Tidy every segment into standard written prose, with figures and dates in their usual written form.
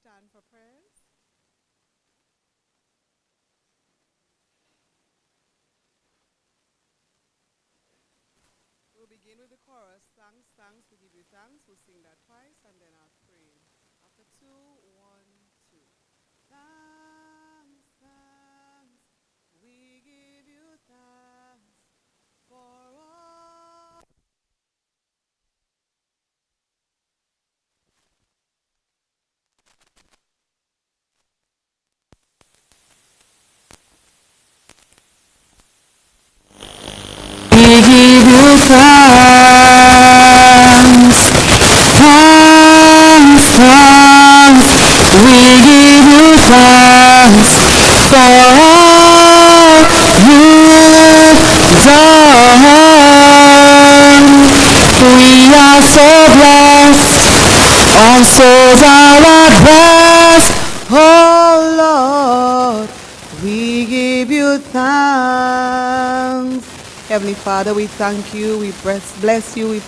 stand for prayers? We'll begin with the chorus. Thanks, thanks, we give you thanks. We'll sing that twice and then I'll pray. After 2, 1, 2. Thanks, thanks, we give you thanks for all. Our souls are at rest, oh Lord, we give you thanks. Heavenly Father, we thank you, we bless you, we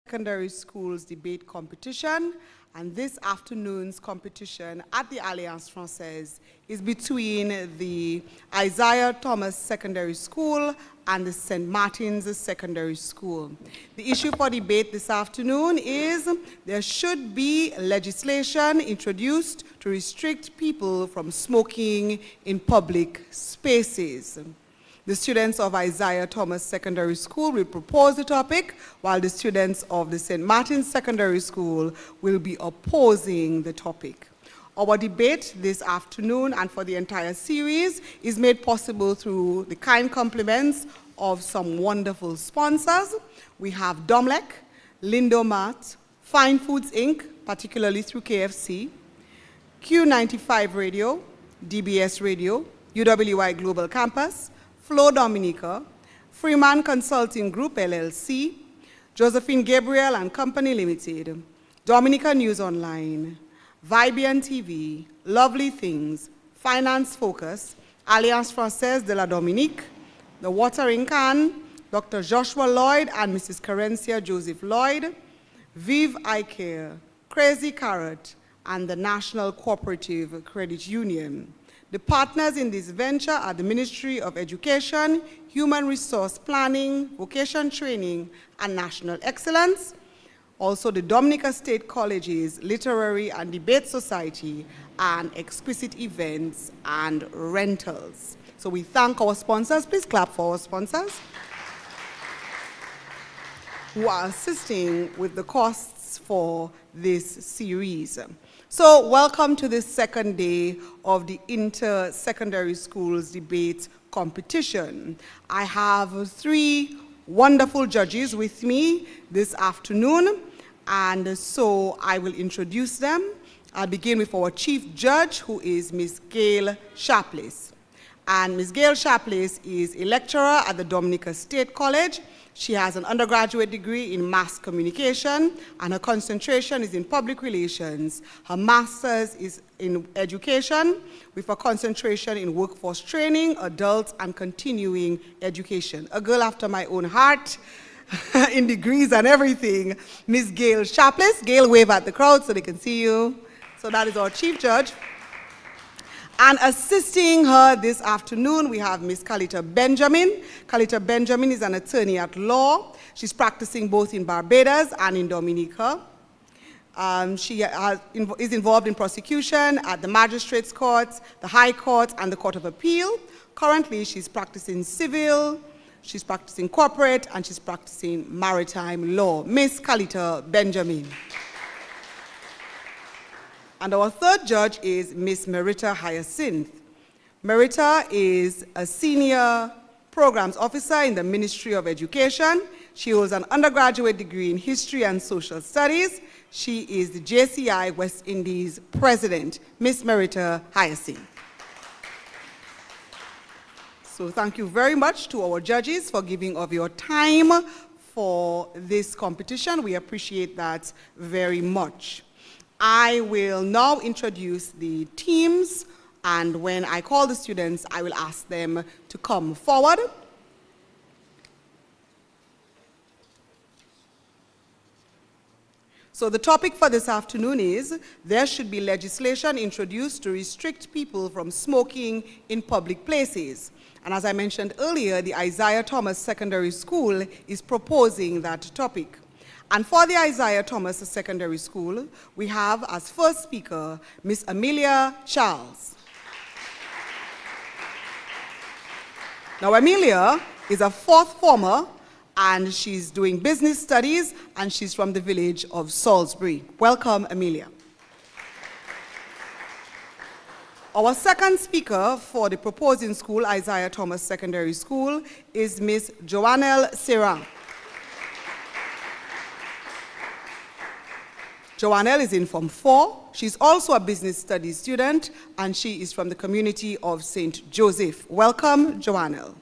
Secondary Schools Debate Competition, and this afternoon's competition at the Alliance Française is between the Isiah Thomas Secondary School and the St. Martin's Secondary School. The issue for debate this afternoon is there should be legislation introduced to restrict people from smoking in public spaces. The students of Isiah Thomas Secondary School will propose the topic, while the students of the St. Martin's Secondary School will be opposing the topic. Our debate this afternoon and for the entire series is made possible through the kind compliments of some wonderful sponsors. We have Domlec, Lindomart, Fine Foods Inc., particularly through KFC, Q95 Radio, DBS Radio, UWI Global Campus, Flow Dominica, Freeman Consulting Group LLC, Josephine Gabriel and Company Limited, Dominica News Online, Vibian TV, Lovely Things, Finance Focus, Alliance Française de la Dominique, The Watering Can, Dr. Joshua Lloyd and Mrs. Carencia Joseph Lloyd, Vive Eye Care, Crazy Carrot, and the National Cooperative Credit Union. The partners in this venture are the Ministry of Education, Human Resource Planning, Vocation Training, and National Excellence. Also the Dominica State Colleges, Literary and Debate Society, and Exquisite Events and Rentals. So we thank our sponsors. Please clap for our sponsors who are assisting with the costs for this series. So welcome to the second day of the Inter-Secondary Schools Debate Competition. I have 3 wonderful judges with me this afternoon, and so I will introduce them. I'll begin with our chief judge, who is Ms. Gail Sharpless. And Ms. Gail Sharpless is a lecturer at the Dominica State College. She has an undergraduate degree in mass communication, and her concentration is in public relations. Her master's is in education, with a concentration in workforce training, adult, and continuing education. A girl after my own heart, in degrees and everything, Ms. Gail Sharpless. Gail, wave at the crowd so they can see you. So that is our chief judge. And assisting her this afternoon, we have Ms. Kalita Benjamin. Kalita Benjamin is an attorney at law. She's practicing both in Barbados and in Dominica. Is involved in prosecution at the Magistrates Court, the High Court, and the Court of Appeal. Currently, she's practicing civil, she's practicing corporate, and she's practicing maritime law. Miss Kalita Benjamin. And our third judge is Miss Merita Hyacinth. Merita is a senior programs officer in the Ministry of Education. She holds an undergraduate degree in history and social studies. She is the JCI West Indies president, Miss Merita Hyacinth. So thank you very much to our judges for giving of your time for this competition. We appreciate that very much. I will now introduce the teams, and when I call the students, I will ask them to come forward. So the topic for this afternoon is, there should be legislation introduced to restrict people from smoking in public places. And as I mentioned earlier, the Isiah Thomas Secondary School is proposing that topic. And for the Isiah Thomas Secondary School, we have as first speaker, Miss Amelia Charles. Now, Amelia is a fourth former, and she's doing business studies, and she's from the village of Salisbury. Welcome, Amelia. Our second speaker for the proposing school, Isiah Thomas Secondary School, is Miss Joannelle Serra. Joannelle is in Form 4. She's also a business studies student, and she is from the community of St. Joseph. Welcome, Joannelle.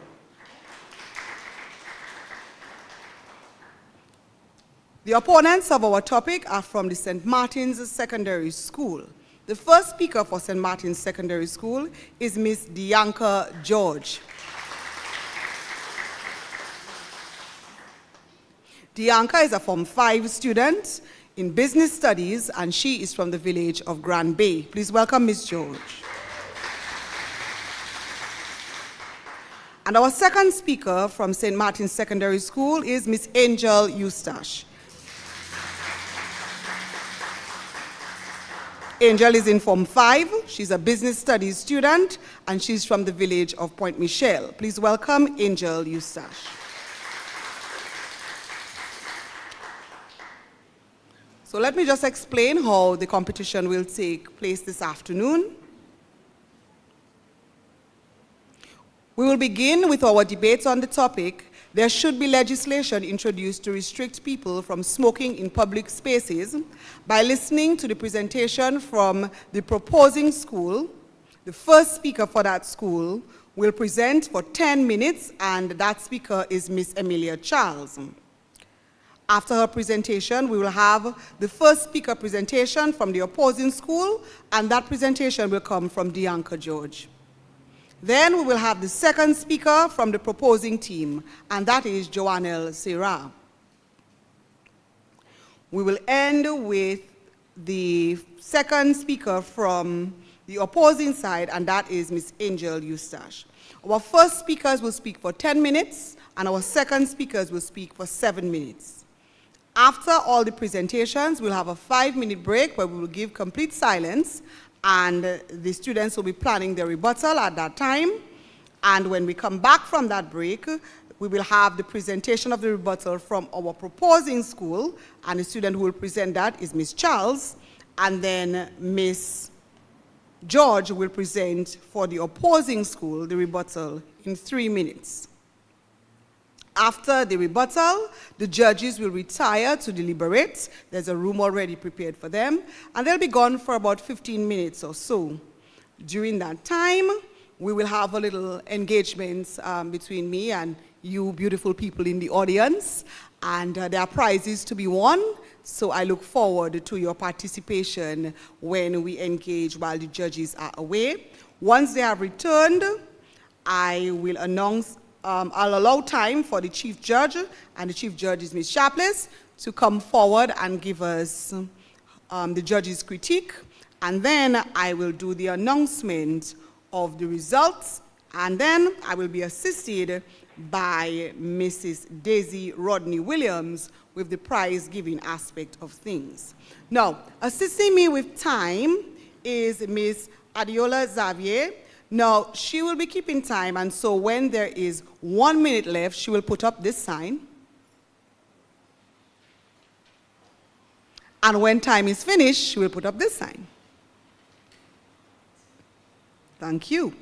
The opponents of our topic are from the St. Martin's Secondary School. The first speaker for St. Martin's Secondary School is Miss Dianca George. Dianca is a Form 5 student in business studies, and she is from the village of Grand Bay. Please welcome Miss George. And our second speaker from St. Martin's Secondary School is Miss Angel Eustache. Angel is in Form 5. She's a business studies student, and she's from the village of Point Michel. Please welcome Angel Eustache. So let me just explain how the competition will take place this afternoon. We will begin with our debates on the topic, there should be legislation introduced to restrict people from smoking in public spaces, by listening to the presentation from the proposing school. The first speaker for that school will present for 10 minutes, and that speaker is Miss Amelia Charles. After her presentation, we will have the first speaker presentation from the opposing school, and that presentation will come from Dianca George. Then we will have the second speaker from the proposing team, and that is Joannelle Serra. We will end with the second speaker from the opposing side, and that is Miss Angel Eustache. Our first speakers will speak for 10 minutes, and our second speakers will speak for 7 minutes. After all the presentations, we'll have a 5-minute break where we will give complete silence, and the students will be planning their rebuttal at that time. And when we come back from that break, we will have the presentation of the rebuttal from our proposing school, and the student who will present that is Miss Charles, and then Miss George will present for the opposing school the rebuttal in 3 minutes. After the rebuttal, the judges will retire to deliberate. There's a room already prepared for them, and they'll be gone for about 15 minutes or so. During that time, we will have a little engagement between me and you beautiful people in the audience, and there are prizes to be won, so I look forward to your participation when we engage while the judges are away. Once they have returned, I will announce I'll allow time for the chief judge, and the chief judge is Ms. Sharpless, to come forward and give us the judge's critique, and then I will do the announcement of the results, and then I will be assisted by Mrs. Daisy Rodney Williams with the prize-giving aspect of things. Now, assisting me with time is Ms. Adiola Xavier. Now, she will be keeping time, and so when there is 1 minute left, she will put up this sign. And when time is finished, she will put up this sign. Thank you.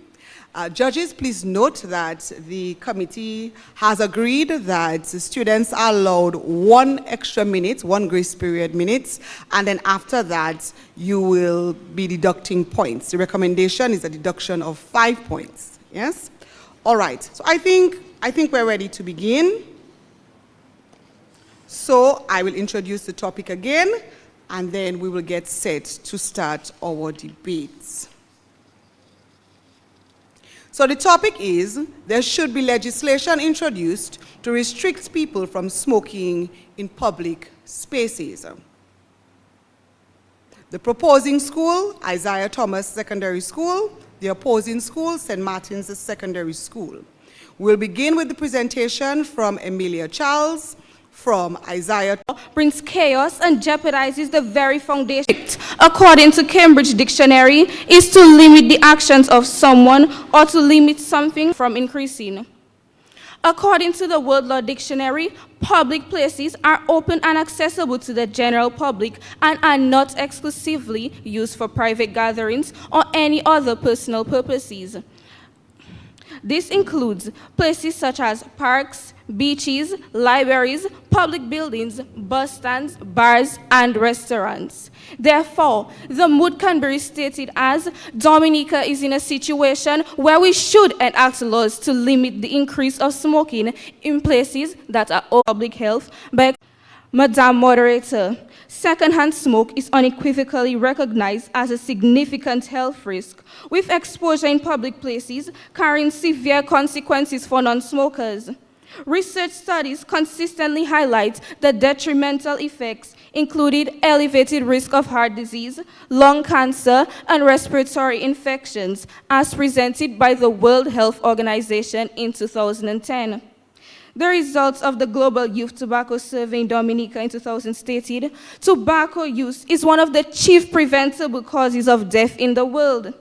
Judges, please note that the committee has agreed that students are allowed 1 extra minute, 1 grace period minutes, and then after that, you will be deducting points. The recommendation is a deduction of 5 points, yes? All right, so I think we're ready to begin. So I will introduce the topic again, and then we will get set to start our debates. So the topic is, there should be legislation introduced to restrict people from smoking in public spaces. The proposing school, Isiah Thomas Secondary School. The opposing school, St. Martin's Secondary School. We'll begin with the presentation from Emilia Charles from Isiah. Brings chaos and jeopardizes the very foundation. According to Cambridge Dictionary, is to limit the actions of someone or to limit something from increasing. According to the World Law Dictionary, public places are open and accessible to the general public and are not exclusively used for private gatherings or any other personal purposes. This includes places such as parks, beaches, libraries, public buildings, bus stands, bars, and restaurants. Therefore, the mood can be restated as Dominica is in a situation where we should enact laws to limit the increase of smoking in places that are of public health by Madam Moderator. Secondhand smoke is unequivocally recognized as a significant health risk, with exposure in public places carrying severe consequences for non-smokers. Research studies consistently highlight the detrimental effects, including elevated risk of heart disease, lung cancer, and respiratory infections, as presented by the World Health Organization in 2010. The results of the Global Youth Tobacco Survey in Dominica in 2000 stated, tobacco use is one of the chief preventable causes of death in the world.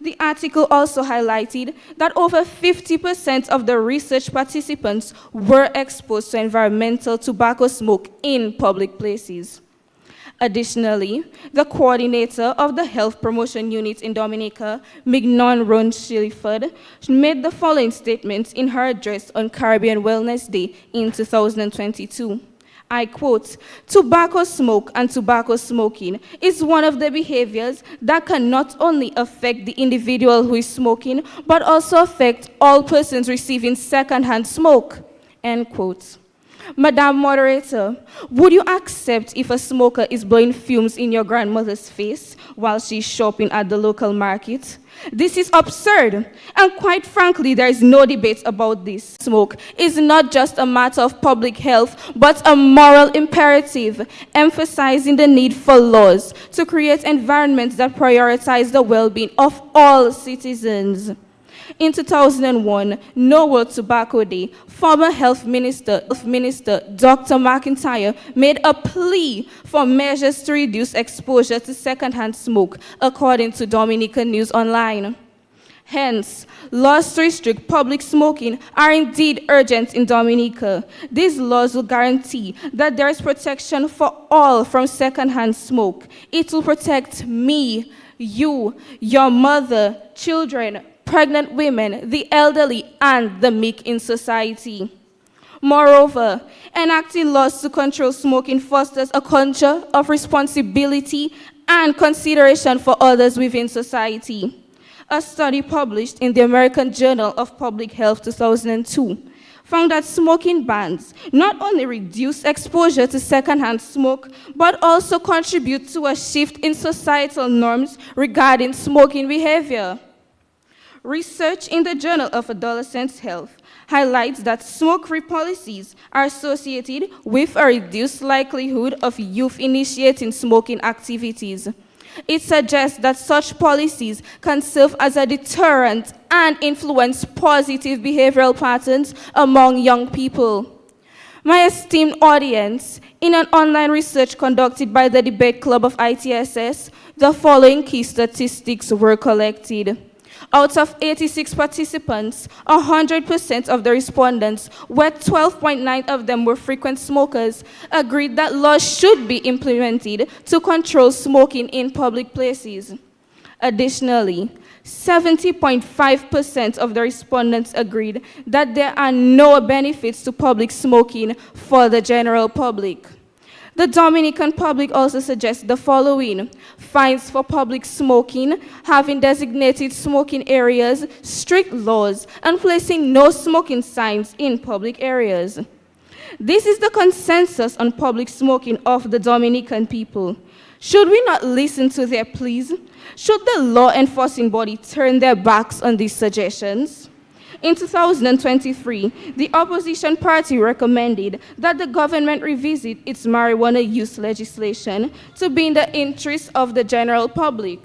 The article also highlighted that over 50% of the research participants were exposed to environmental tobacco smoke in public places. Additionally, the coordinator of the Health Promotion Unit in Dominica, Mignon Ron Shilliford, made the following statement in her address on Caribbean Wellness Day in 2022. I quote, "Tobacco smoke and tobacco smoking is one of the behaviors that can not only affect the individual who is smoking, but also affect all persons receiving secondhand smoke," end quote. Madam Moderator, would you accept if a smoker is blowing fumes in your grandmother's face while she's shopping at the local market? This is absurd, and quite frankly, there is no debate about this. Smoke is not just a matter of public health, but a moral imperative, emphasizing the need for laws to create environments that prioritize the well-being of all citizens. In 2001, No World Tobacco Day, former Health Minister Dr. McIntyre made a plea for measures to reduce exposure to secondhand smoke, according to Dominica News Online. Hence, laws to restrict public smoking are indeed urgent in Dominica. These laws will guarantee that there is protection for all from secondhand smoke. It will protect me, you, your mother, children, pregnant women, the elderly, and the meek in society. Moreover, enacting laws to control smoking fosters a culture of responsibility and consideration for others within society. A study published in the American Journal of Public Health 2002 found that smoking bans not only reduce exposure to secondhand smoke, but also contribute to a shift in societal norms regarding smoking behavior. Research in the Journal of Adolescent Health highlights that smoke-free policies are associated with a reduced likelihood of youth initiating smoking activities. It suggests that such policies can serve as a deterrent and influence positive behavioral patterns among young people. My esteemed audience, in an online research conducted by the Debate Club of ITSS, the following key statistics were collected. Out of 86 participants, 100% of the respondents, where 12.9 of them were frequent smokers, agreed that laws should be implemented to control smoking in public places. Additionally, 70.5% of the respondents agreed that there are no benefits to public smoking for the general public. The Dominican public also suggests the following: fines for public smoking, having designated smoking areas, strict laws, and placing no smoking signs in public areas. This is the consensus on public smoking of the Dominican people. Should we not listen to their pleas? Should the law enforcing body turn their backs on these suggestions? In 2023, the opposition party recommended that the government revisit its marijuana use legislation to be in the interest of the general public.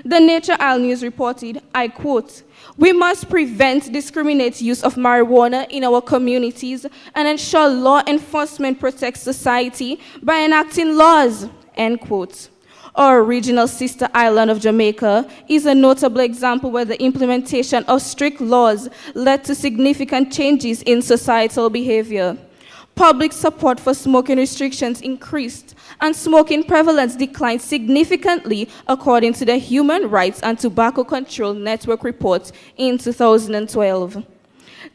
The Nature Isle News reported, I quote, "We must prevent discriminate use of marijuana in our communities and ensure law enforcement protects society by enacting laws," end quote. Our regional sister island of Jamaica is a notable example where the implementation of strict laws led to significant changes in societal behavior. Public support for smoking restrictions increased, and smoking prevalence declined significantly according to the Human Rights and Tobacco Control Network report in 2012.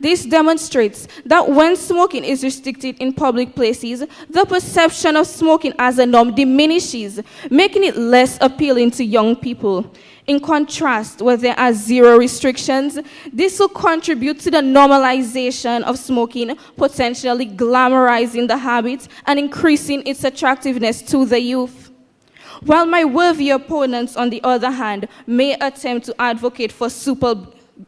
This demonstrates that when smoking is restricted in public places, the perception of smoking as a norm diminishes, making it less appealing to young people. In contrast, where there are zero restrictions, this will contribute to the normalization of smoking, potentially glamorizing the habit and increasing its attractiveness to the youth. While my worthy opponents, on the other hand, may attempt to advocate for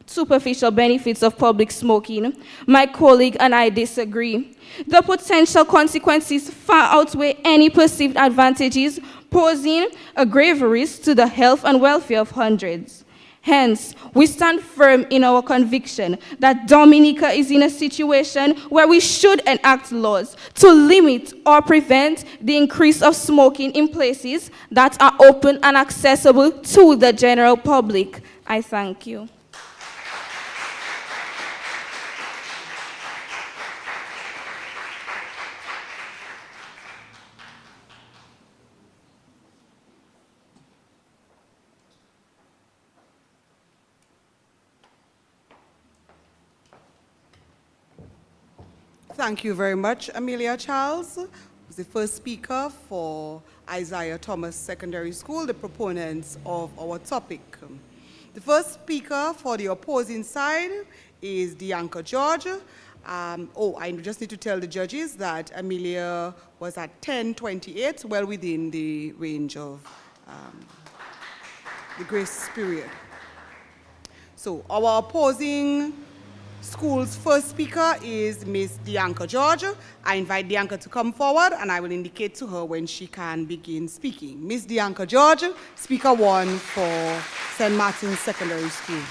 superficial benefits of public smoking, my colleague and I disagree. The potential consequences far outweigh any perceived advantages, posing a grave risk to the health and welfare of hundreds. Hence, we stand firm in our conviction that Dominica is in a situation where we should enact laws to limit or prevent the increase of smoking in places that are open and accessible to the general public. I thank you. Thank you very much, Amelia Charles, who's the first speaker for Isiah Thomas Secondary School, the proponents of our topic. The first speaker for the opposing side is Dianca George. I just need to tell the judges that Amelia was at 10:28, well within the range of the grace period. So our opposing school's first speaker is Miss Dianca George. I invite Dianca to come forward and I will indicate to her when she can begin speaking. Miss Dianca George, speaker 1 for St. Martin's Secondary School.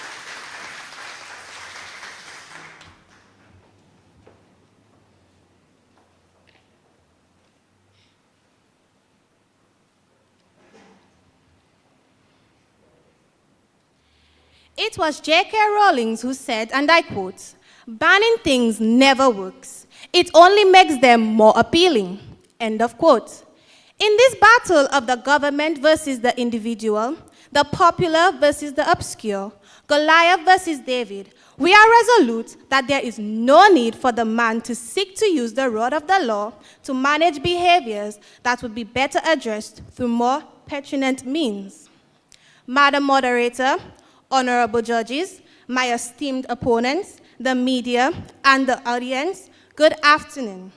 It was J.K. Rowling who said, and I quote, "Banning things never works. It only makes them more appealing," end of quote. In this battle of the government versus the individual, the popular versus the obscure, Goliath versus David, we are resolute that there is no need for the man to seek to use the rod of the law to manage behaviors that would be better addressed through more pertinent means. Madam Moderator, honorable judges, my esteemed opponents, the media, and the audience, good afternoon.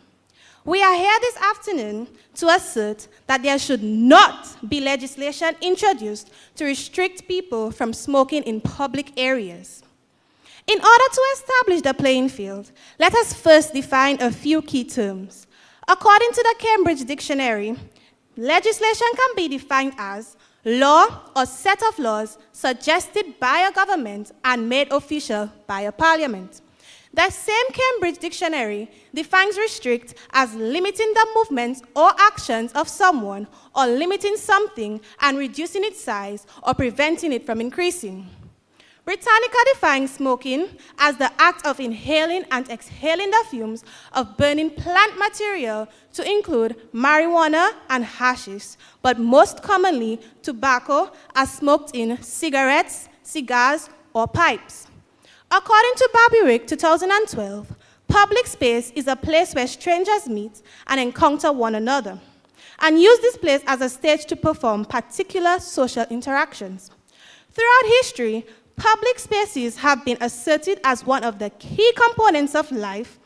We are here this afternoon to assert that there should not be legislation introduced to restrict people from smoking in public areas. In order to establish the playing field, let us first define a few key terms. According to the Cambridge Dictionary, legislation can be defined as law or set of laws suggested by a government and made official by a parliament. The same Cambridge Dictionary defines restrict as limiting the movements or actions of someone or limiting something and reducing its size or preventing it from increasing. Britannica defines smoking as the act of inhaling and exhaling the fumes of burning plant material to include marijuana and hashish, but most commonly tobacco as smoked in cigarettes, cigars, or pipes. According to Babirik 2012, public space is a place where strangers meet and encounter one another, and use this place as a stage to perform particular social interactions. Throughout history, public spaces have been asserted as one of the key components of life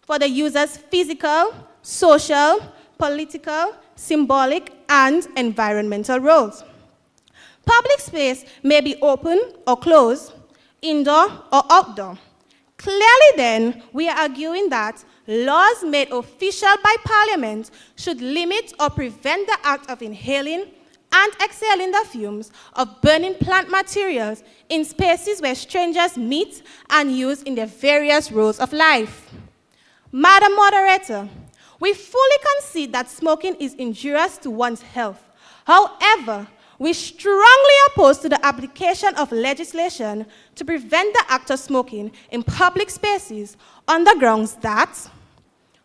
for the user's physical, social, political, symbolic, and environmental roles. Public space may be open or closed, indoor or outdoor. Clearly then, we are arguing that laws made official by Parliament should limit or prevent the act of inhaling and exhaling the fumes of burning plant materials in spaces where strangers meet and use in their various roles of life. Madam Moderator, we fully concede that smoking is injurious to one's health. However, we strongly oppose to the application of legislation to prevent the act of smoking in public spaces on the grounds that,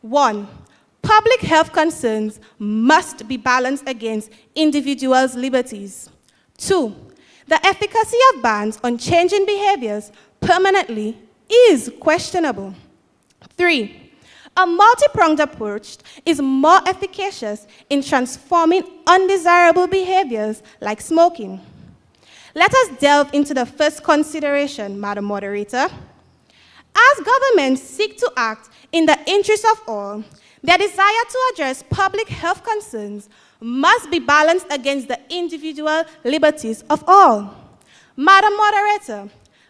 1, public health concerns must be balanced against individuals' liberties. 2, the efficacy of bans on changing behaviors permanently is questionable. 3, a multi-pronged approach is more efficacious in transforming undesirable behaviors like smoking. Let us delve into the first consideration, Madam Moderator. As governments seek to act in the interest of all, their desire to address public health concerns must be balanced against the individual liberties of all. Madam Moderator,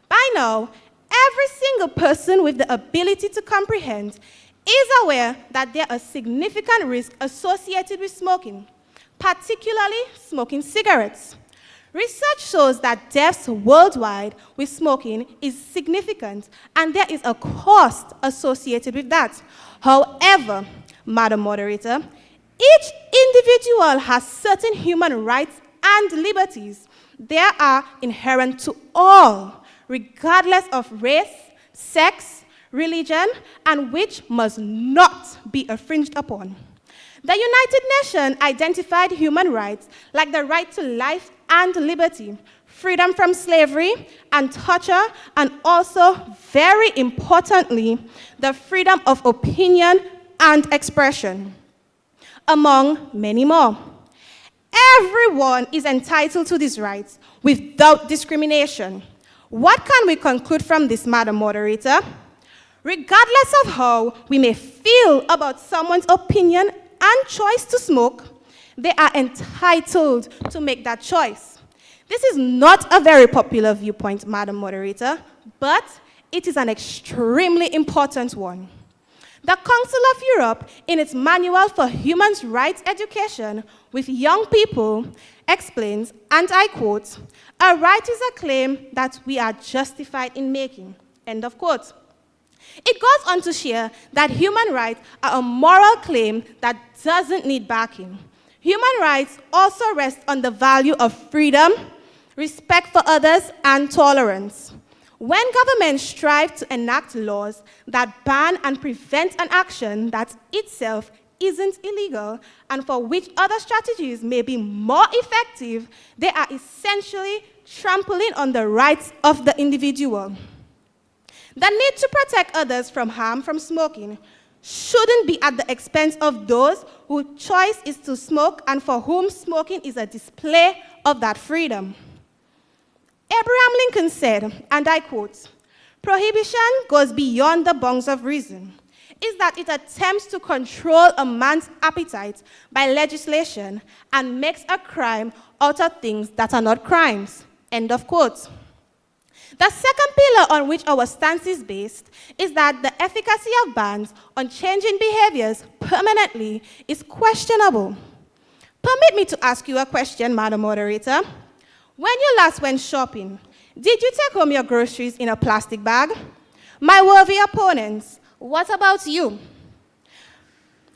by now, every single person with the ability to comprehend is aware that there are significant risks associated with smoking, particularly smoking cigarettes. Research shows that deaths worldwide with smoking is significant, and there is a cost associated with that. However, Madam Moderator, each individual has certain human rights and liberties. They are inherent to all, regardless of race, sex, religion, and which must not be infringed upon. The United Nations identified human rights like the right to life and liberty, freedom from slavery and torture, and also, very importantly, the freedom of opinion and expression, among many more. Everyone is entitled to these rights without discrimination. What can we conclude from this, Madam Moderator? Regardless of how we may feel about someone's opinion and choice to smoke, they are entitled to make that choice. This is not a very popular viewpoint, Madam Moderator, but it is an extremely important one. The Council of Europe, in its Manual for Human Rights Education with Young People, explains, and I quote, "A right is a claim that we are justified in making," end of quote. It goes on to share that human rights are a moral claim that doesn't need backing. Human rights also rest on the value of freedom, respect for others, and tolerance. When governments strive to enact laws that ban and prevent an action that itself isn't illegal and for which other strategies may be more effective, they are essentially trampling on the rights of the individual. The need to protect others from harm from smoking shouldn't be at the expense of those whose choice is to smoke and for whom smoking is a display of that freedom. Abraham Lincoln said, and I quote, "Prohibition goes beyond the bounds of reason, is that it attempts to control a man's appetite by legislation and makes a crime out of things that are not crimes," end of quote. The second pillar on which our stance is based is that the efficacy of bans on changing behaviors permanently is questionable. Permit me to ask you a question, Madam Moderator. When you last went shopping, did you take home your groceries in a plastic bag? My worthy opponents, what about you?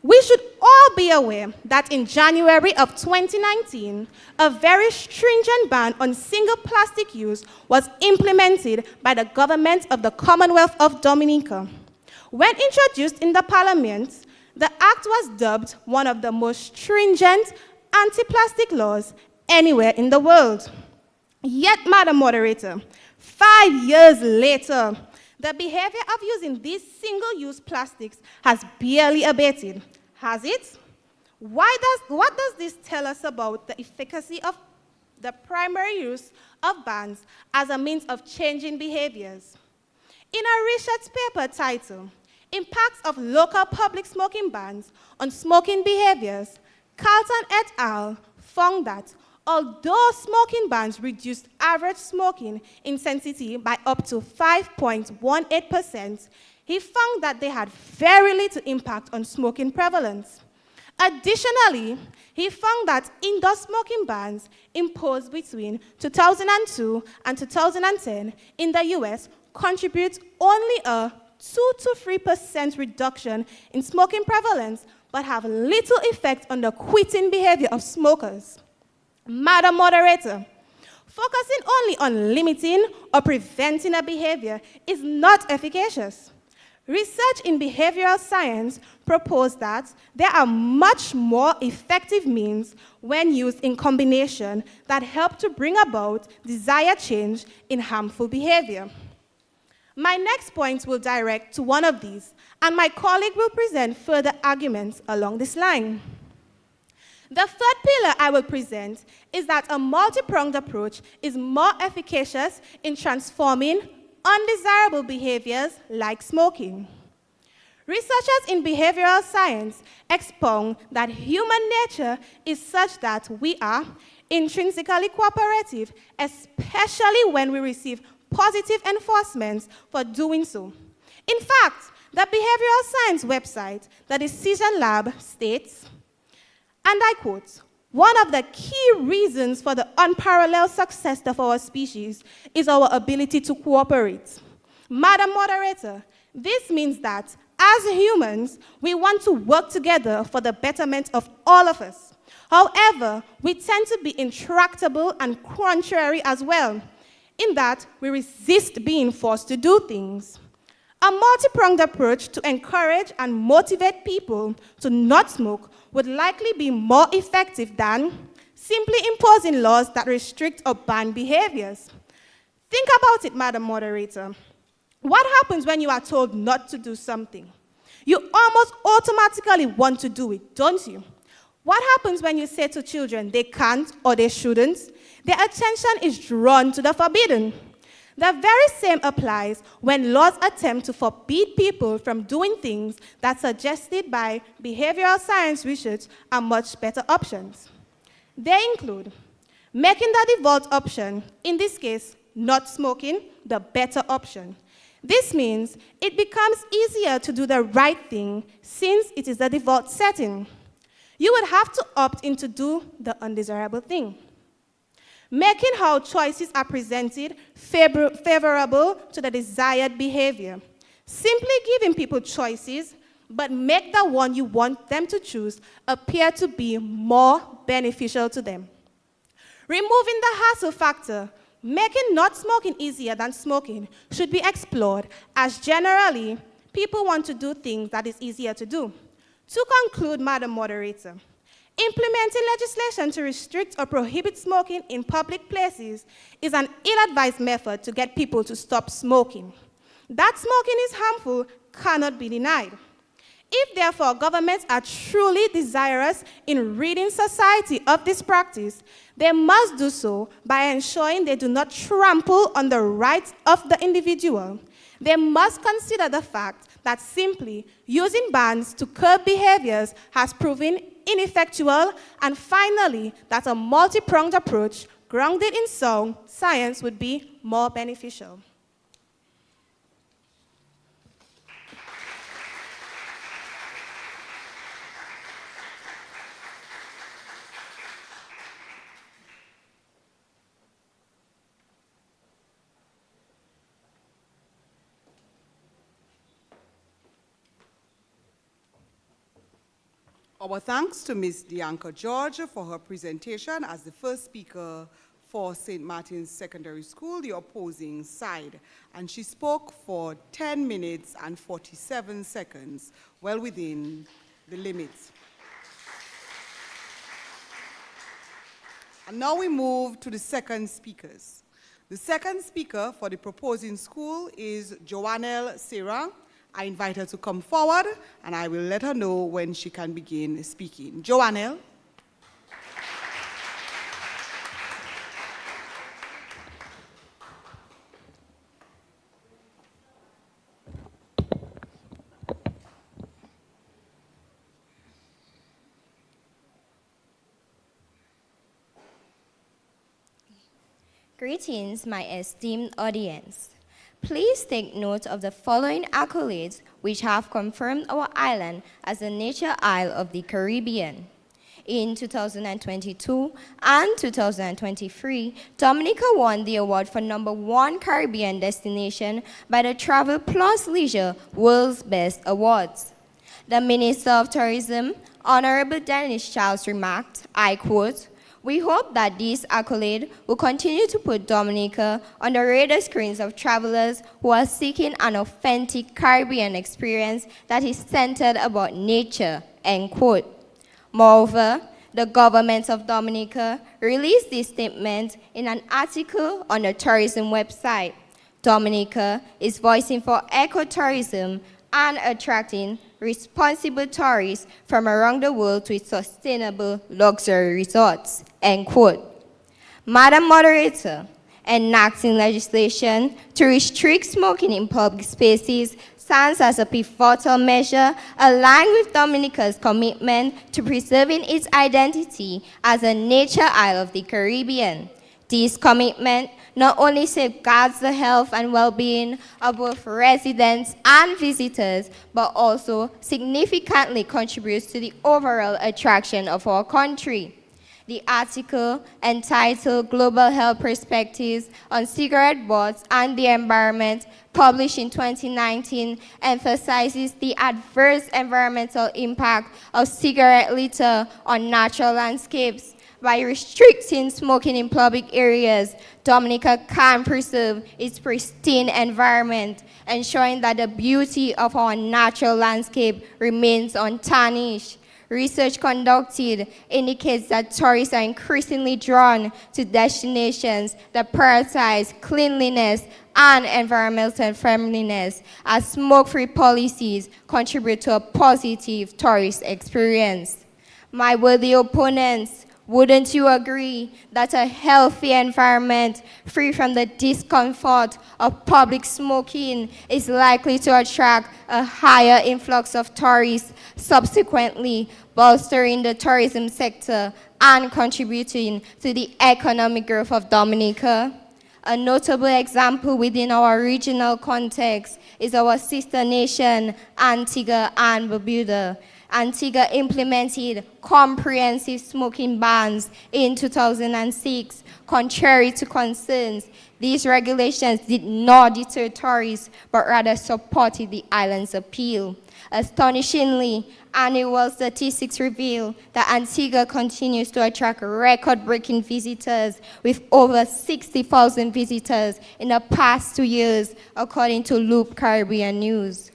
We should all be aware that in January of 2019, a very stringent ban on single plastic use was implemented by the government of the Commonwealth of Dominica. When introduced in the Parliament, the act was dubbed one of the most stringent anti-plastic laws anywhere in the world. Yet, Madam Moderator, 5 years later, the behavior of using these single-use plastics has barely abated, has it? What does this tell us about the efficacy of the primary use of bans as a means of changing behaviors? In a research paper titled, Impacts of Local Public Smoking Bans on Smoking Behaviors, Carlton et al. Found that although smoking bans reduced average smoking intensity by up to 5.18%, he found that they had very little impact on smoking prevalence. Additionally, he found that indoor smoking bans imposed between 2002 and 2010 in the US contribute only a 2 to 3% reduction in smoking prevalence, but have little effect on the quitting behavior of smokers. Madam Moderator, focusing only on limiting or preventing a behavior is not efficacious. Research in behavioral science proposed that there are much more effective means when used in combination that help to bring about desired change in harmful behavior. My next point will direct to one of these, and my colleague will present further arguments along this line. The third pillar I will present is that a multi-pronged approach is more efficacious in transforming undesirable behaviors like smoking. Researchers in behavioral science expound that human nature is such that we are intrinsically cooperative, especially when we receive positive enforcements for doing so. In fact, the behavioral science website, the Decision Lab, states, and I quote, "One of the key reasons for the unparalleled success of our species is our ability to cooperate." Madam Moderator, this means that as humans, we want to work together for the betterment of all of us. However, we tend to be intractable and contrary as well, in that we resist being forced to do things. A multi-pronged approach to encourage and motivate people to not smoke would likely be more effective than simply imposing laws that restrict or ban behaviors. Think about it, Madam Moderator. What happens when you are told not to do something? You almost automatically want to do it, don't you? What happens when you say to children they can't or they shouldn't? Their attention is drawn to the forbidden. The very same applies when laws attempt to forbid people from doing things that suggested by behavioral science research are much better options. They include making the default option, in this case, not smoking, the better option. This means it becomes easier to do the right thing since it is the default setting. You would have to opt in to do the undesirable thing. Making how choices are presented favorable to the desired behavior. Simply giving people choices, but make the one you want them to choose appear to be more beneficial to them. Removing the hassle factor. Making not smoking easier than smoking should be explored, as generally, people want to do things that is easier to do. To conclude, Madam Moderator, implementing legislation to restrict or prohibit smoking in public places is an ill-advised method to get people to stop smoking. That smoking is harmful cannot be denied. If, therefore, governments are truly desirous in ridding society of this practice, they must do so by ensuring they do not trample on the rights of the individual. They must consider the fact that simply using bans to curb behaviors has proven ineffectual, and finally, that a multi-pronged approach grounded in sound science would be more beneficial. Our thanks to Ms. Dianca George for her presentation as the first speaker for St. Martin's Secondary School, the opposing side. And she spoke for 10 minutes and 47 seconds, well within the limits. And now we move to the second speakers. The second speaker for the proposing school is Joannelle Sarah. I invite her to come forward, and I will let her know when she can begin speaking. Joannelle. Greetings, my esteemed audience. Please take note of the following accolades which have confirmed our island as a nature isle of the Caribbean. In 2022 and 2023, Dominica won the award for #1 Caribbean destination by the Travel Plus Leisure World's Best Awards. The Minister of Tourism, Honorable Dennis Charles, remarked, I quote, "We hope that this accolade will continue to put Dominica on the radar screens of travelers who are seeking an authentic Caribbean experience that is centered about nature," end quote. Moreover, the government of Dominica released this statement in an article on the tourism website. Dominica is voicing for ecotourism and attracting responsible tourists from around the world to its sustainable luxury resorts, end quote. Madam Moderator, enacting legislation to restrict smoking in public spaces stands as a pivotal measure aligned with Dominica's commitment to preserving its identity as a nature isle of the Caribbean. This commitment not only safeguards the health and well-being of both residents and visitors, but also significantly contributes to the overall attraction of our country. The article entitled Global Health Perspectives on Cigarette Butts and the Environment, published in 2019, emphasizes the adverse environmental impact of cigarette litter on natural landscapes. By restricting smoking in public areas, Dominica can preserve its pristine environment, ensuring that the beauty of our natural landscape remains untarnished. Research conducted indicates that tourists are increasingly drawn to destinations that prioritize cleanliness and environmental friendliness, as smoke-free policies contribute to a positive tourist experience. My worthy opponents, wouldn't you agree that a healthy environment free from the discomfort of public smoking is likely to attract a higher influx of tourists, subsequently bolstering the tourism sector and contributing to the economic growth of Dominica? A notable example within our regional context is our sister nation, Antigua and Barbuda. Antigua implemented comprehensive smoking bans in 2006. Contrary to concerns, these regulations did not deter tourists, but rather supported the island's appeal. Astonishingly, annual statistics reveal that Antigua continues to attract record-breaking visitors, with over 60,000 visitors in the past 2 years, according to Loop Caribbean News.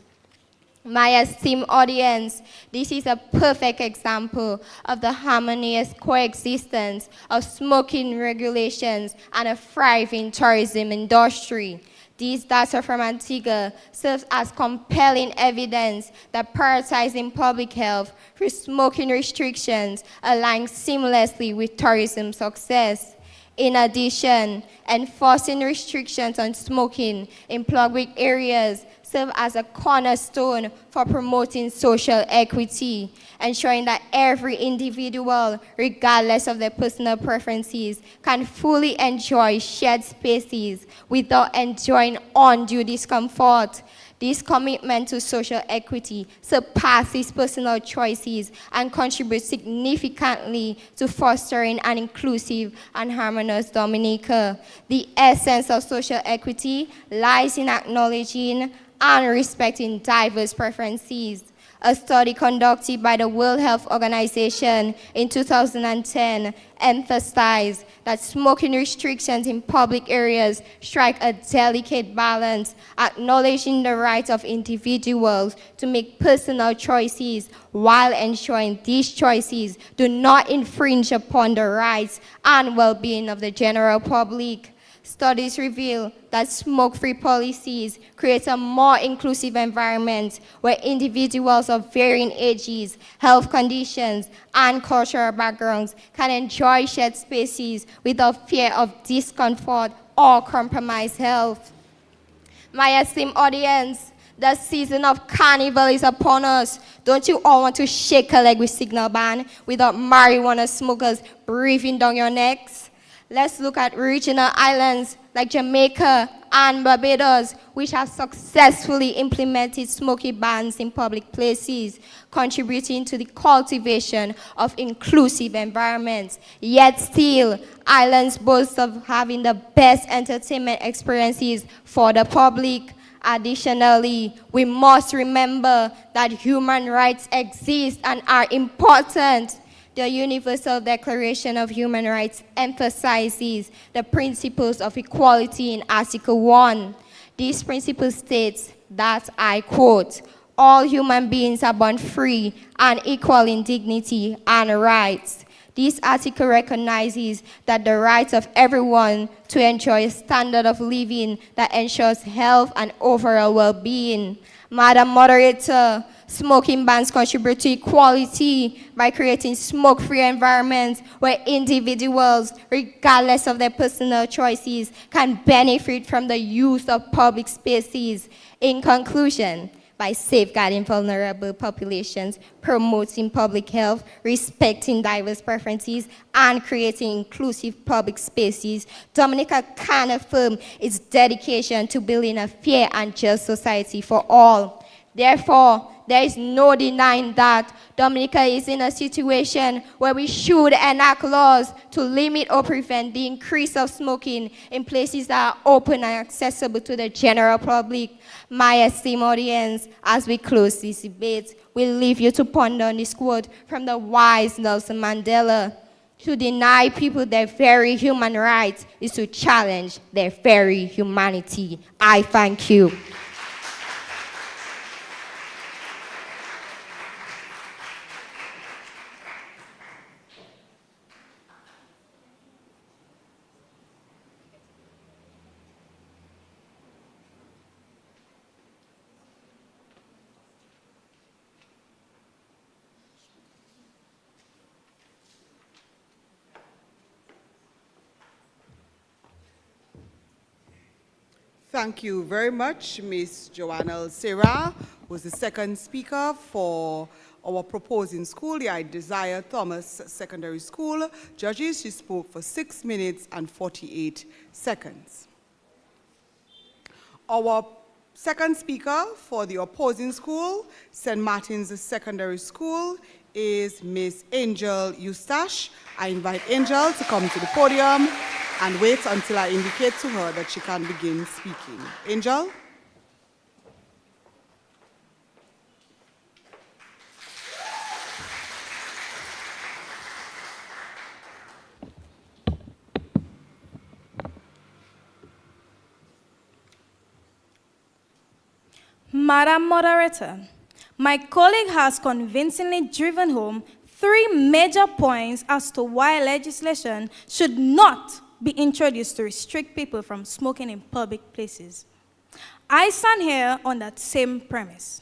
My esteemed audience, this is a perfect example of the harmonious coexistence of smoking regulations and a thriving tourism industry. These data from Antigua serves as compelling evidence that prioritizing public health through smoking restrictions aligns seamlessly with tourism success. In addition, enforcing restrictions on smoking in public areas serve as a cornerstone for promoting social equity, ensuring that every individual, regardless of their personal preferences, can fully enjoy shared spaces without enjoying undue discomfort. This commitment to social equity surpasses personal choices and contributes significantly to fostering an inclusive and harmonious Dominica. The essence of social equity lies in acknowledging and respecting diverse preferences. A study conducted by the World Health Organization in 2010 emphasized that smoking restrictions in public areas strike a delicate balance, acknowledging the right of individuals to make personal choices while ensuring these choices do not infringe upon the rights and well-being of the general public. Studies reveal that smoke-free policies create a more inclusive environment where individuals of varying ages, health conditions, and cultural backgrounds can enjoy shared spaces without fear of discomfort or compromised health. My esteemed audience, the season of carnival is upon us. Don't you all want to shake a leg with signal ban without marijuana smokers breathing down your necks? Let's look at regional islands like Jamaica and Barbados, which have successfully implemented smoking bans in public places, contributing to the cultivation of inclusive environments. Yet still, islands boast of having the best entertainment experiences for the public. Additionally, we must remember that human rights exist and are important. The Universal Declaration of Human Rights emphasizes the principles of equality in Article 1. This principle states that, I quote, "All human beings are born free and equal in dignity and rights." This article recognizes that the right of everyone to enjoy a standard of living that ensures health and overall well-being. Madam Moderator, smoking bans contribute to equality by creating smoke-free environments where individuals, regardless of their personal choices, can benefit from the use of public spaces. In conclusion, by safeguarding vulnerable populations, promoting public health, respecting diverse preferences, and creating inclusive public spaces, Dominica can affirm its dedication to building a fair and just society for all. Therefore, there is no denying that Dominica is in a situation where we should enact laws to limit or prevent the increase of smoking in places that are open and accessible to the general public. My esteemed audience, as we close this debate, we leave you to ponder on this quote from the wise Nelson Mandela: "To deny people their very human rights is to challenge their very humanity." I thank you. Thank you very much, Ms. Joanna Sarah, who was the second speaker for our proposing school, the Isiah Thomas Secondary School. Judges, she spoke for 6 minutes and 48 seconds. Our second speaker for the opposing school, St. Martin's Secondary School, is Ms. Angel Eustache. I invite Angel to come to the podium and wait until I indicate to her that she can begin speaking. Angel? Madam Moderator, my colleague has convincingly driven home 3 major points as to why legislation should not be introduced to restrict people from smoking in public places. I stand here on that same premise.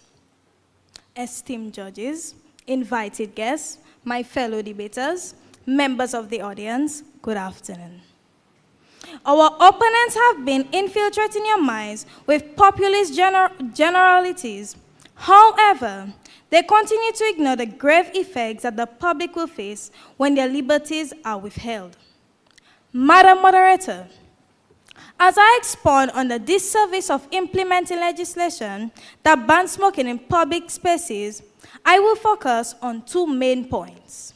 Esteemed judges, invited guests, my fellow debaters, members of the audience, good afternoon. Our opponents have been infiltrating your minds with populist generalities. However, they continue to ignore the grave effects that the public will face when their liberties are withheld. Madam Moderator, as I expound on the disservice of implementing legislation that bans smoking in public spaces, I will focus on 2 main points.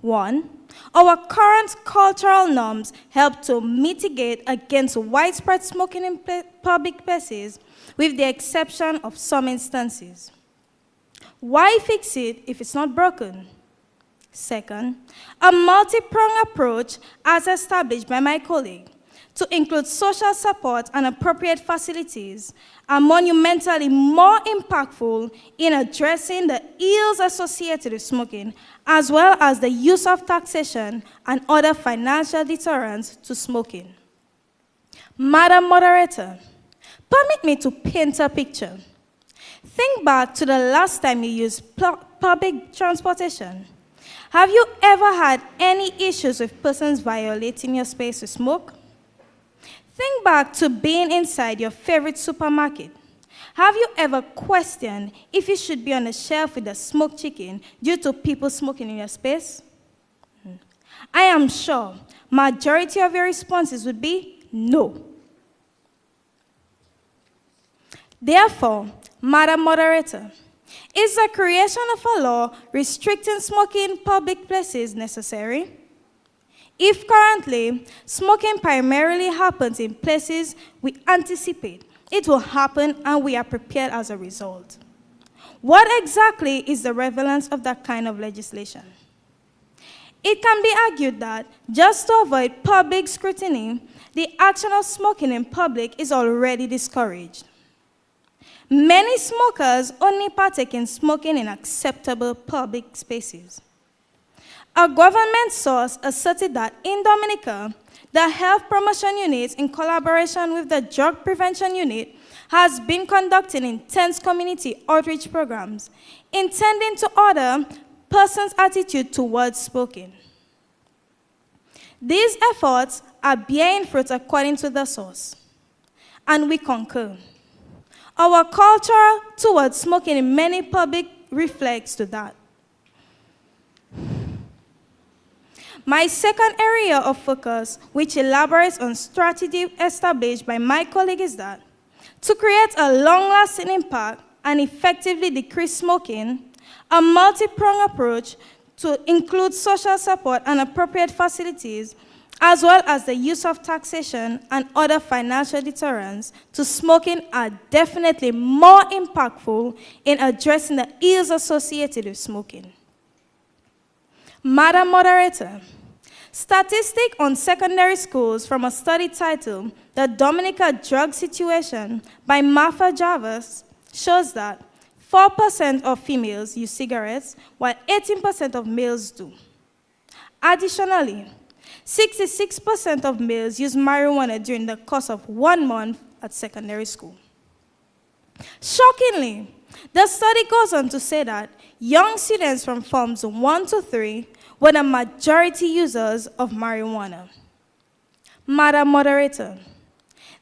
1, our current cultural norms help to mitigate against widespread smoking in public places, with the exception of some instances. Why fix it if it's not broken? Second, a multi-pronged approach as established by my colleague to include social support and appropriate facilities are monumentally more impactful in addressing the ills associated with smoking, as well as the use of taxation and other financial deterrents to smoking. Madam Moderator, permit me to paint a picture. Think back to the last time you used public transportation. Have you ever had any issues with persons violating your space to smoke? Think back to being inside your favorite supermarket. Have you ever questioned if you should be on the shelf with a smoked chicken due to people smoking in your space? I am sure majority of your responses would be no. Therefore, Madam Moderator, is the creation of a law restricting smoking in public places necessary? If currently smoking primarily happens in places we anticipate it will happen and we are prepared as a result, what exactly is the relevance of that kind of legislation? It can be argued that just to avoid public scrutiny, the action of smoking in public is already discouraged. Many smokers only partake in smoking in acceptable public spaces. A government source asserted that in Dominica, the Health Promotion Unit, in collaboration with the Drug Prevention Unit, has been conducting intense community outreach programs intending to alter persons' attitude towards smoking. These efforts are bearing fruit according to the source, and we concur. Our culture towards smoking in many public reflects to that. My second area of focus, which elaborates on strategy established by my colleague, is that to create a long-lasting impact and effectively decrease smoking, a multi-pronged approach to include social support and appropriate facilities, as well as the use of taxation and other financial deterrents to smoking are definitely more impactful in addressing the ills associated with smoking. Madam Moderator, statistics on secondary schools from a study titled The Dominica Drug Situation by Martha Jarvis shows that 4% of females use cigarettes, while 18% of males do. Additionally, 66% of males use marijuana during the course of 1 month at secondary school. Shockingly, the study goes on to say that young students from forms 1 to 3 were the majority users of marijuana. Madam Moderator,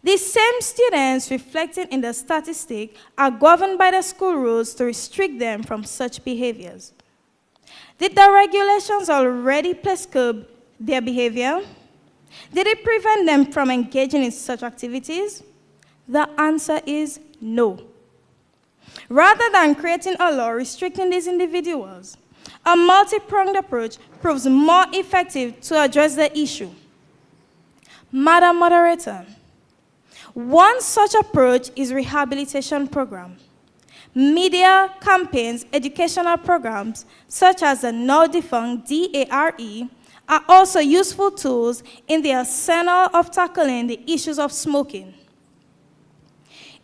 these same students reflected in the statistic are governed by the school rules to restrict them from such behaviors. Did the regulations already prescribe their behavior? Did it prevent them from engaging in such activities? The answer is no. Rather than creating a law restricting these individuals, a multi-pronged approach proves more effective to address the issue. Madam Moderator, one such approach is rehabilitation program. Media campaigns, educational programs, such as the now-defunct DARE, are also useful tools in the arsenal of tackling the issues of smoking.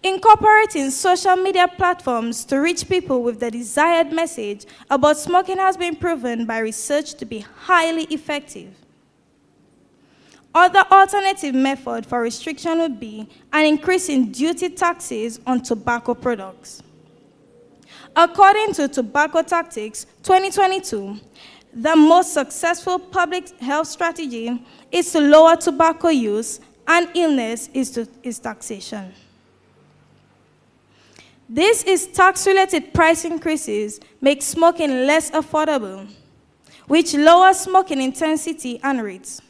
Incorporating social media platforms to reach people with the desired message about smoking has been proven by research to be highly effective. Other alternative method for restriction would be an increase in duty taxes on tobacco products. According to Tobacco Tactics 2022, the most successful public health strategy is to lower tobacco use, and illness is taxation. This is tax-related price increases make smoking less affordable, which lowers smoking intensity and rates.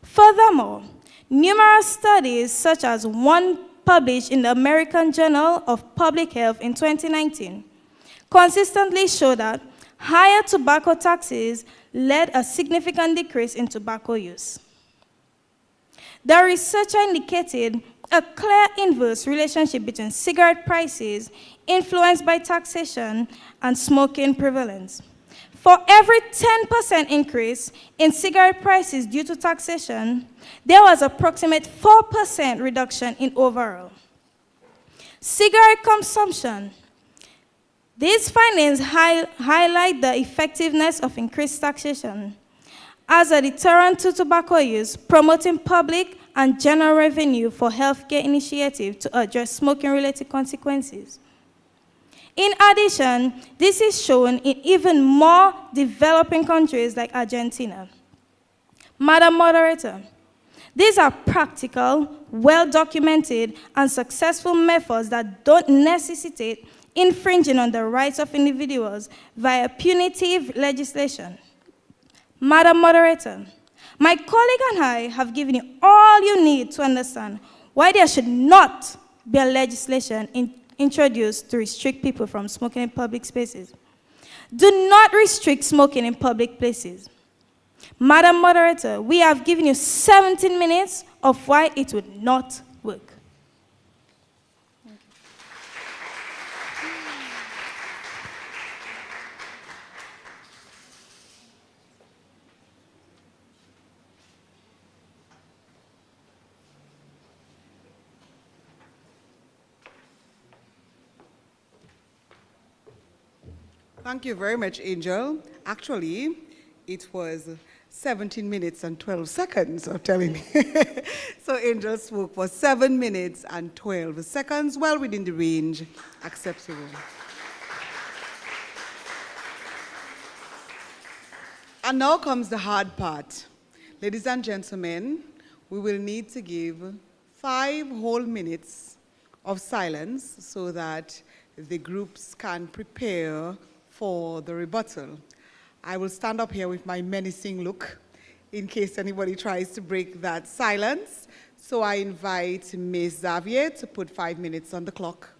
Furthermore, numerous studies, such as one published in the American Journal of Public Health in 2019, consistently show that higher tobacco taxes led a significant decrease in tobacco use. The researcher indicated a clear inverse relationship between cigarette prices influenced by taxation and smoking prevalence. For every 10% increase in cigarette prices due to taxation, there was approximate 4% reduction in overall cigarette consumption. These findings highlight the effectiveness of increased taxation as a deterrent to tobacco use, promoting public and general revenue for healthcare initiatives to address smoking-related consequences. In addition, this is shown in even more developing countries like Argentina. Madam Moderator, these are practical, well-documented, and successful methods that don't necessitate infringing on the rights of individuals via punitive legislation. Madam Moderator, my colleague and I have given you all you need to understand why there should not be a legislation introduced to restrict people from smoking in public spaces. Do not restrict smoking in public places. Madam Moderator, we have given you 17 minutes of why it would not work. Thank you very much, Angel. Actually, it was 17 minutes and 12 seconds, I'm telling you. So Angel spoke for 7 minutes and 12 seconds, well within the range acceptable. And now comes the hard part. Ladies and gentlemen, we will need to give 5 whole minutes of silence so that the groups can prepare for the rebuttal. I will stand up here with my menacing look in case anybody tries to break that silence. So I invite Ms. Xavier to put 5 minutes on the clock.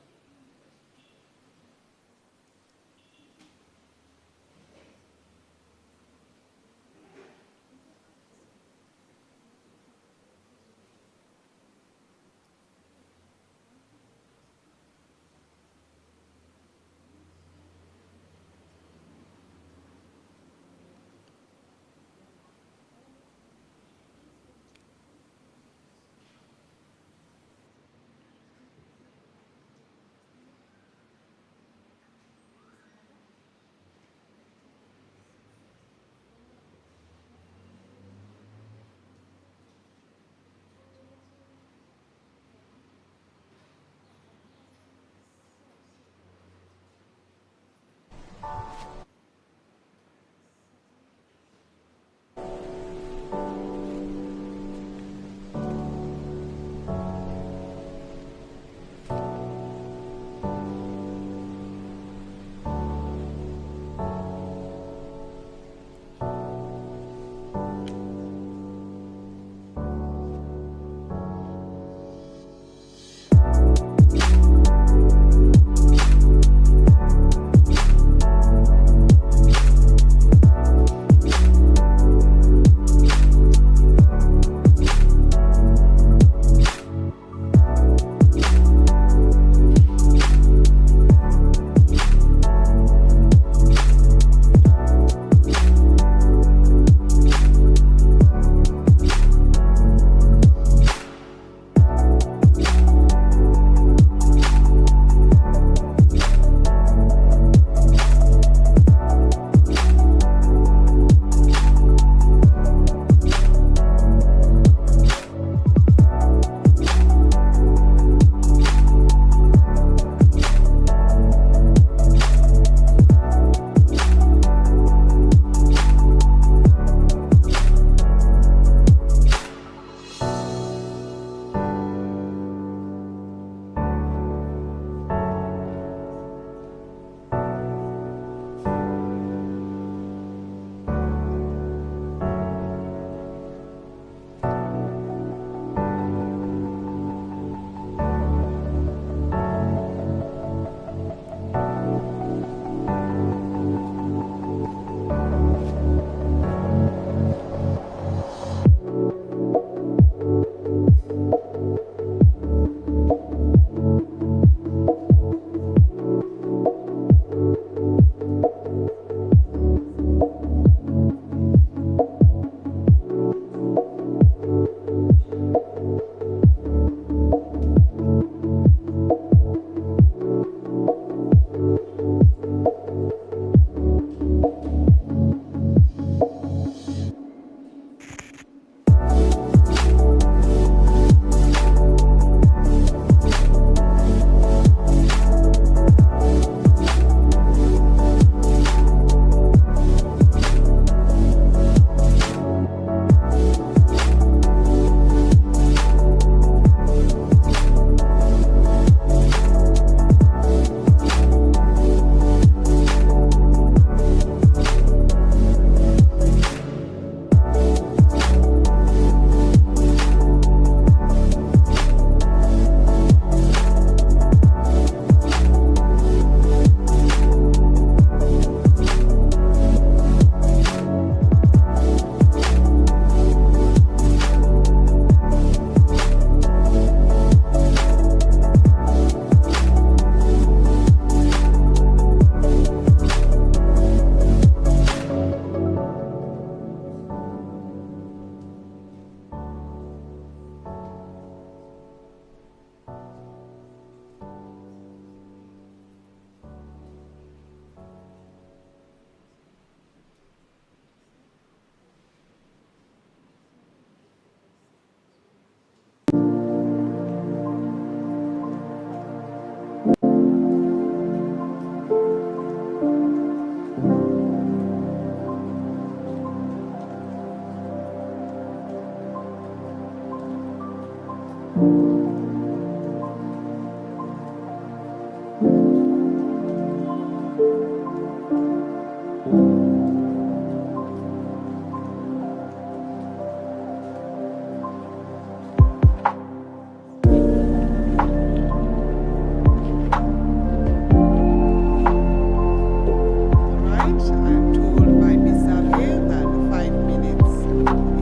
Right, I'm told by Ms. Xavier that the 5 minutes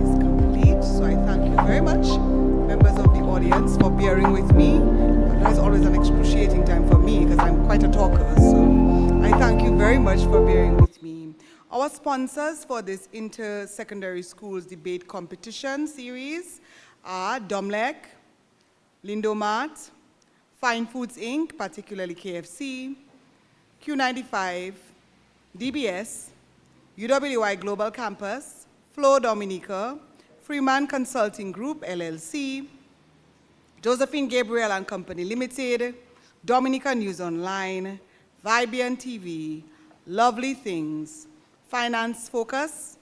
is complete. So I thank you very much, members of the audience, for bearing with me. That is always an excruciating time for me because I'm quite a talker. So I thank you very much for bearing with me. Our sponsors for this inter-secondary schools debate competition series are Domlec, Lindomart, Fine Foods Inc., particularly KFC, Q95, DBS, UWI Global Campus, Flow Dominica, Freeman Consulting Group, LLC, Josephine Gabriel and Company Limited, Dominica News Online, Vibian TV, Lovely Things, Finance Focus,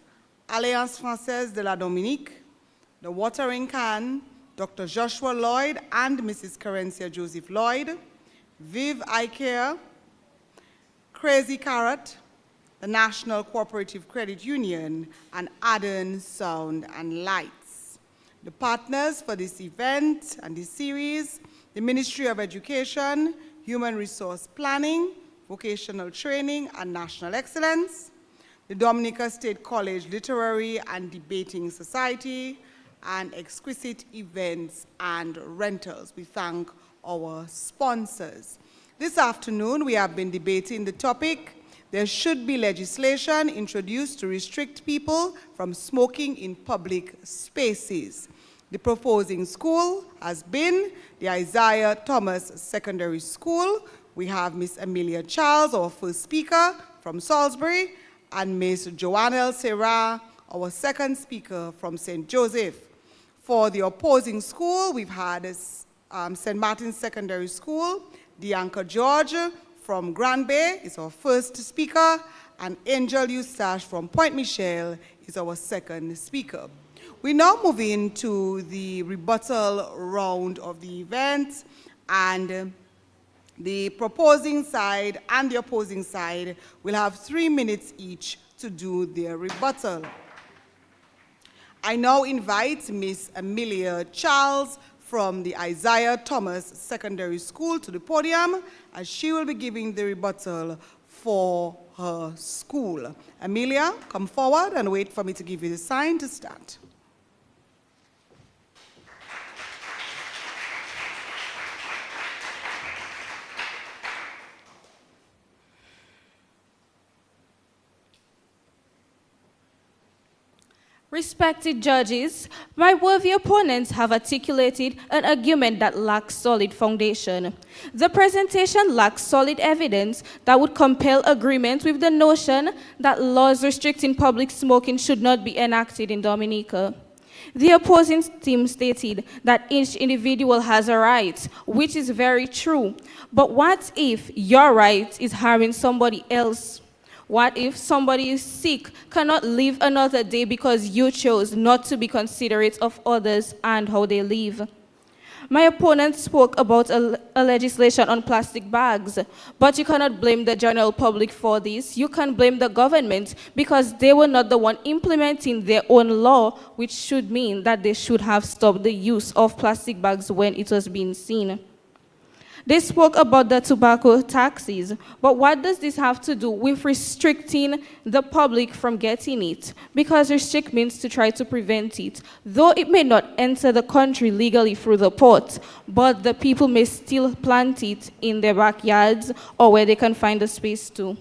Alliance Française de la Dominique, The Watering Can, Dr. Joshua Lloyd and Mrs. Carencia Joseph Lloyd, Viv Eye Care, Crazy Carrot, the National Cooperative Credit Union, and Adern Sound and Lights. The partners for this event and this series, the Ministry of Education, Human Resource Planning, Vocational Training, and National Excellence, the Dominica State College Literary and Debating Society, and Exquisite Events and Rentals. We thank our sponsors. This afternoon, we have been debating the topic, there should be legislation introduced to restrict people from smoking in public spaces. The proposing school has been the Isiah Thomas Secondary School. We have Miss Amelia Charles, our first speaker from Salisbury, and Miss Joannelle Serra, our second speaker from St. Joseph. For the opposing school, we've had St. Martin's Secondary School. Dianca George from Grand Bay is our first speaker, and Angel Eustache from Point Michel is our second speaker. We now move into the rebuttal round of the event, and the proposing side and the opposing side will have 3 minutes each to do their rebuttal. I now invite Miss Amelia Charles from the Isiah Thomas Secondary School to the podium, as she will be giving the rebuttal for her school. Amelia, come forward and wait for me to give you the sign to start. Respected judges, my worthy opponents have articulated an argument that lacks solid foundation. The presentation lacks solid evidence that would compel agreement with the notion that laws restricting public smoking should not be enacted in Dominica. The opposing team stated that each individual has a right, which is very true. But what if your right is harming somebody else? What if somebody is sick, cannot live another day because you chose not to be considerate of others and how they live? My opponent spoke about a legislation on plastic bags, but you cannot blame the general public for this. You can blame the government because they were not the one implementing their own law, which should mean that they should have stopped the use of plastic bags when it was being seen. They spoke about the tobacco taxes, but what does this have to do with restricting the public from getting it? Because restrict means to try to prevent it. Though it may not enter the country legally through the port, but the people may still plant it in their backyards or where they can find a space to.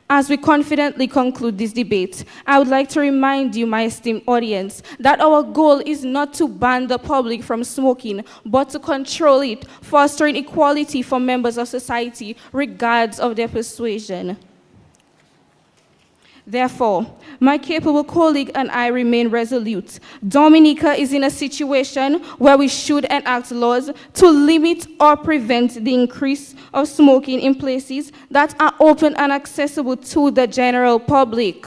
As we confidently conclude this debate, I would like to remind you, my esteemed audience, that our goal is not to ban the public from smoking, but to control it, fostering equality for members of society, regardless of their persuasion. Therefore, my capable colleague and I remain resolute. Dominica is in a situation where we should enact laws to limit or prevent the increase of smoking in places that are open and accessible to the general public.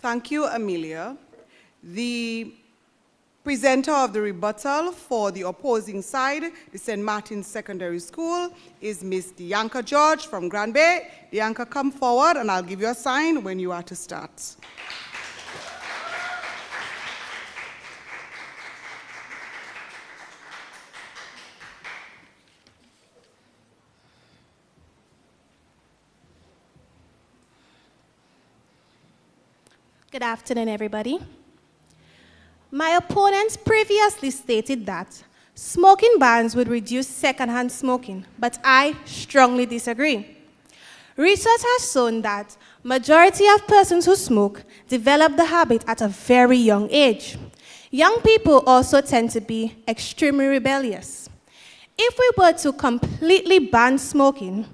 Thank you, Amelia. The presenter of the rebuttal for the opposing side, the St. Martin's Secondary School, is Miss Dianca George from Grand Bay. Dianca, come forward and I'll give you a sign when you are to start. Good afternoon, everybody. My opponents previously stated that smoking bans would reduce secondhand smoking, but I strongly disagree. Research has shown that majority of persons who smoke develop the habit at a very young age. Young people also tend to be extremely rebellious. If we were to completely ban smoking,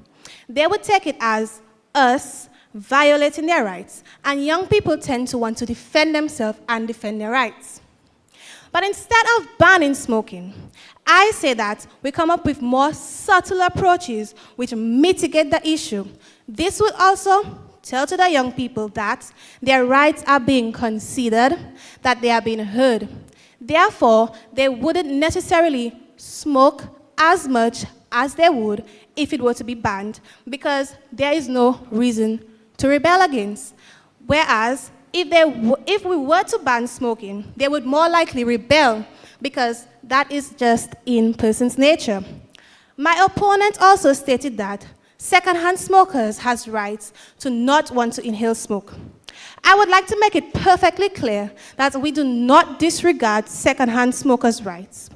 they would take it as us violating their rights, and young people tend to want to defend themselves and defend their rights. But instead of banning smoking, I say that we come up with more subtle approaches which mitigate the issue. This would also tell to the young people that their rights are being considered, that they are being heard. Therefore, they wouldn't necessarily smoke as much as they would if it were to be banned, because there is no reason to rebel against. Whereas, if we were to ban smoking, they would more likely rebel, because that is just in person's nature. My opponent also stated that secondhand smokers has rights to not want to inhale smoke. I would like to make it perfectly clear that we do not disregard secondhand smokers' rights.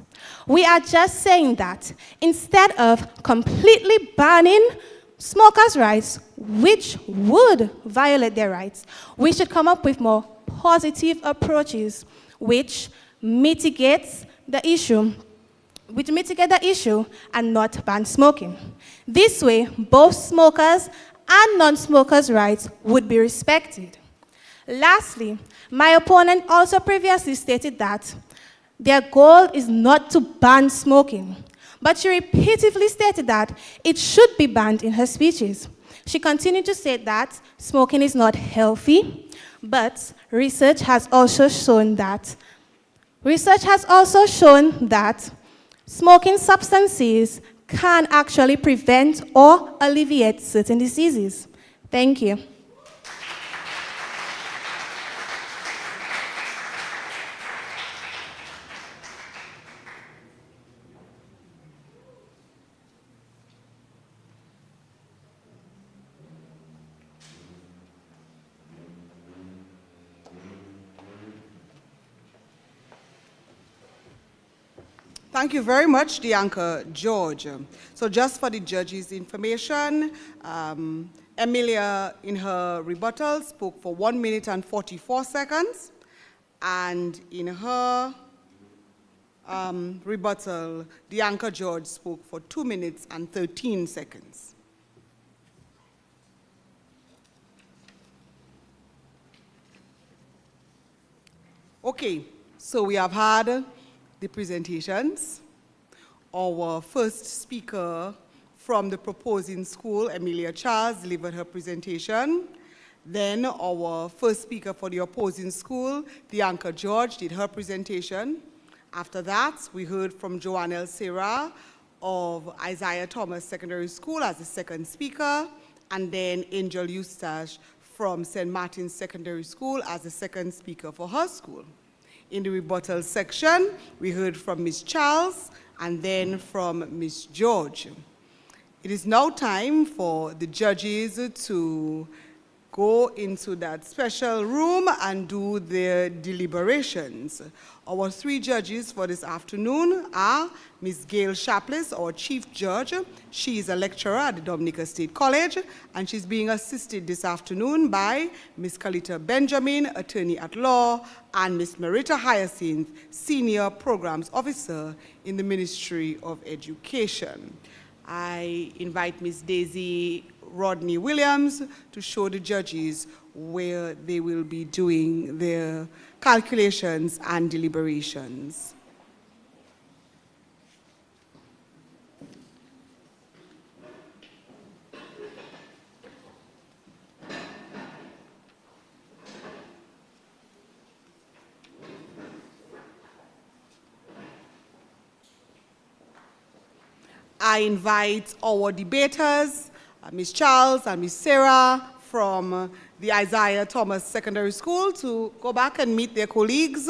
We are just saying that instead of completely banning smokers' rights, which would violate their rights, we should come up with more positive approaches which mitigate the issue and not ban smoking. This way, both smokers and non-smokers' rights would be respected. Lastly, my opponent also previously stated that their goal is not to ban smoking, but she repeatedly stated that it should be banned in her speeches. She continued to say that smoking is not healthy, but research has also shown that smoking substances can actually prevent or alleviate certain diseases. Thank you. Thank you very much, Dianca George. So just for the judges' information, Emilia, in her rebuttal, spoke for 1 minute and 44 seconds. And in her rebuttal, Dianca George spoke for 2 minutes and 13 seconds. Okay, so we have had the presentations. Our first speaker from the proposing school, Emilia Charles, delivered her presentation. Then our first speaker for the opposing school, Dianca George, did her presentation. After that, we heard from Joanne Sarah of Isiah Thomas Secondary School as the second speaker, and then Angel Eustache from St. Martin's Secondary School as the second speaker for her school. In the rebuttal section, we heard from Ms. Charles and then from Ms. George. It is now time for the judges to go into that special room and do their deliberations. Our three judges for this afternoon are Ms. Gail Shaplis, our chief judge. She is a lecturer at the Dominica State College, and she's being assisted this afternoon by Ms. Kalita Benjamin, attorney at law, and Ms. Marita Hyacinth, senior programs officer in the Ministry of Education. I invite Ms. Daisy Rodney Williams to show the judges where they will be doing their calculations and deliberations. I invite our debaters, Ms. Charles and Ms. Sarah from the Isiah Thomas Secondary School, to go back and meet their colleagues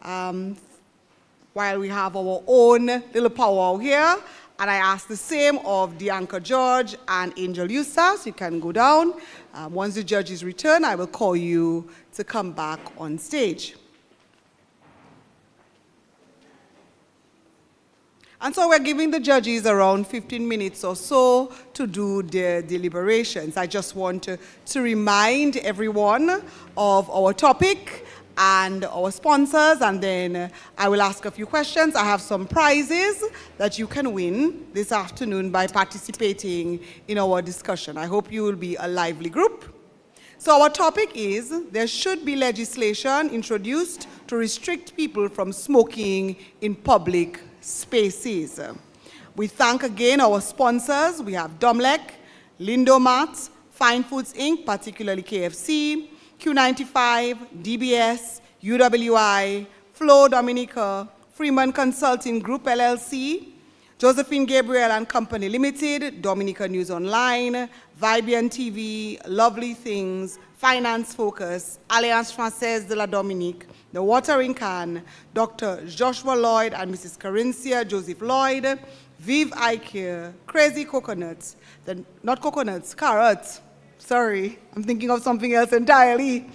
while we have our own little powwow here. And I ask the same of Dianca George and Angel Eustace. You can go down. Once the judges return, I will call you to come back on stage. And so we're giving the judges around 15 minutes or so to do their deliberations. I just want to remind everyone of our topic and our sponsors, and then I will ask a few questions. I have some prizes that you can win this afternoon by participating in our discussion. I hope you will be a lively group. So our topic is, there should be legislation introduced to restrict people from smoking in public spaces. We thank again our sponsors. We have Domlec, Lindomat, Fine Foods Inc., particularly KFC, Q95, DBS, UWI, Flow Dominica, Freeman Consulting Group LLC, Josephine Gabriel and Company Limited, Dominica News Online, Vibian TV, Lovely Things, Finance Focus, Alliance Française de la Dominique, The Watering Can, Dr. Joshua Lloyd and Mrs. Carinthia Joseph Lloyd, Vive Eye Care, Crazy Coconuts, not coconuts, carrots. Sorry, I'm thinking of something else entirely.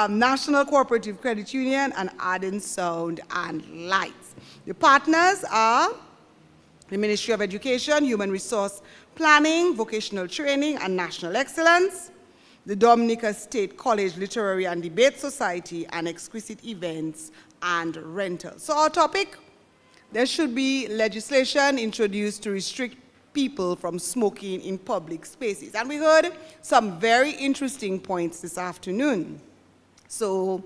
National Cooperative Credit Union and Arden Sound and Lights. The partners are the Ministry of Education, Human Resource Planning, Vocational Training, and National Excellence, the Dominica State College Literary and Debate Society, and Exquisite Events and Rentals. So our topic, there should be legislation introduced to restrict people from smoking in public spaces. And we heard some very interesting points this afternoon. So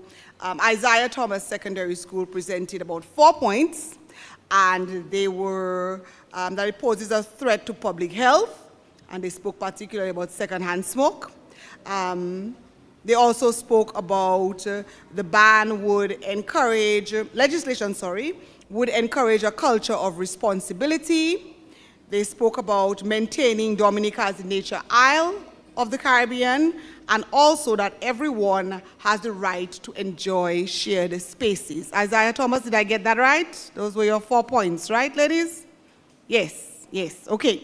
Isiah Thomas Secondary School presented about 4 points, and they were that it poses a threat to public health, and they spoke particularly about secondhand smoke. They also spoke about the ban would encourage, legislation, sorry, would encourage a culture of responsibility. They spoke about maintaining Dominica as the nature isle of the Caribbean, and also that everyone has the right to enjoy shared spaces. Isiah Thomas, did I get that right? Those were your 4 points, right, ladies? Yes, yes, okay.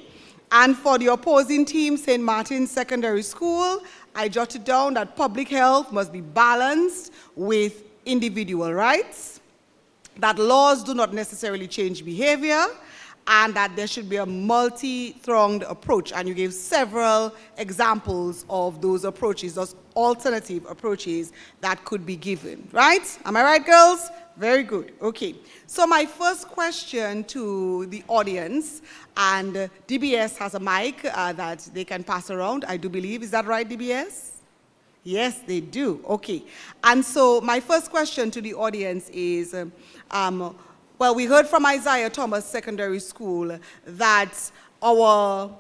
And for the opposing team, St. Martin's Secondary School, I jotted down that public health must be balanced with individual rights, that laws do not necessarily change behavior, and that there should be a multi-pronged approach. And you gave several examples of those approaches, those alternative approaches that could be given, right? Am I right, girls? Very good. Okay. So my first question to the audience, and DBS has a mic that they can pass around, I do believe. Is that right, DBS? Yes, they do. Okay. And so my first question to the audience is, well, we heard from Isiah Thomas Secondary School that our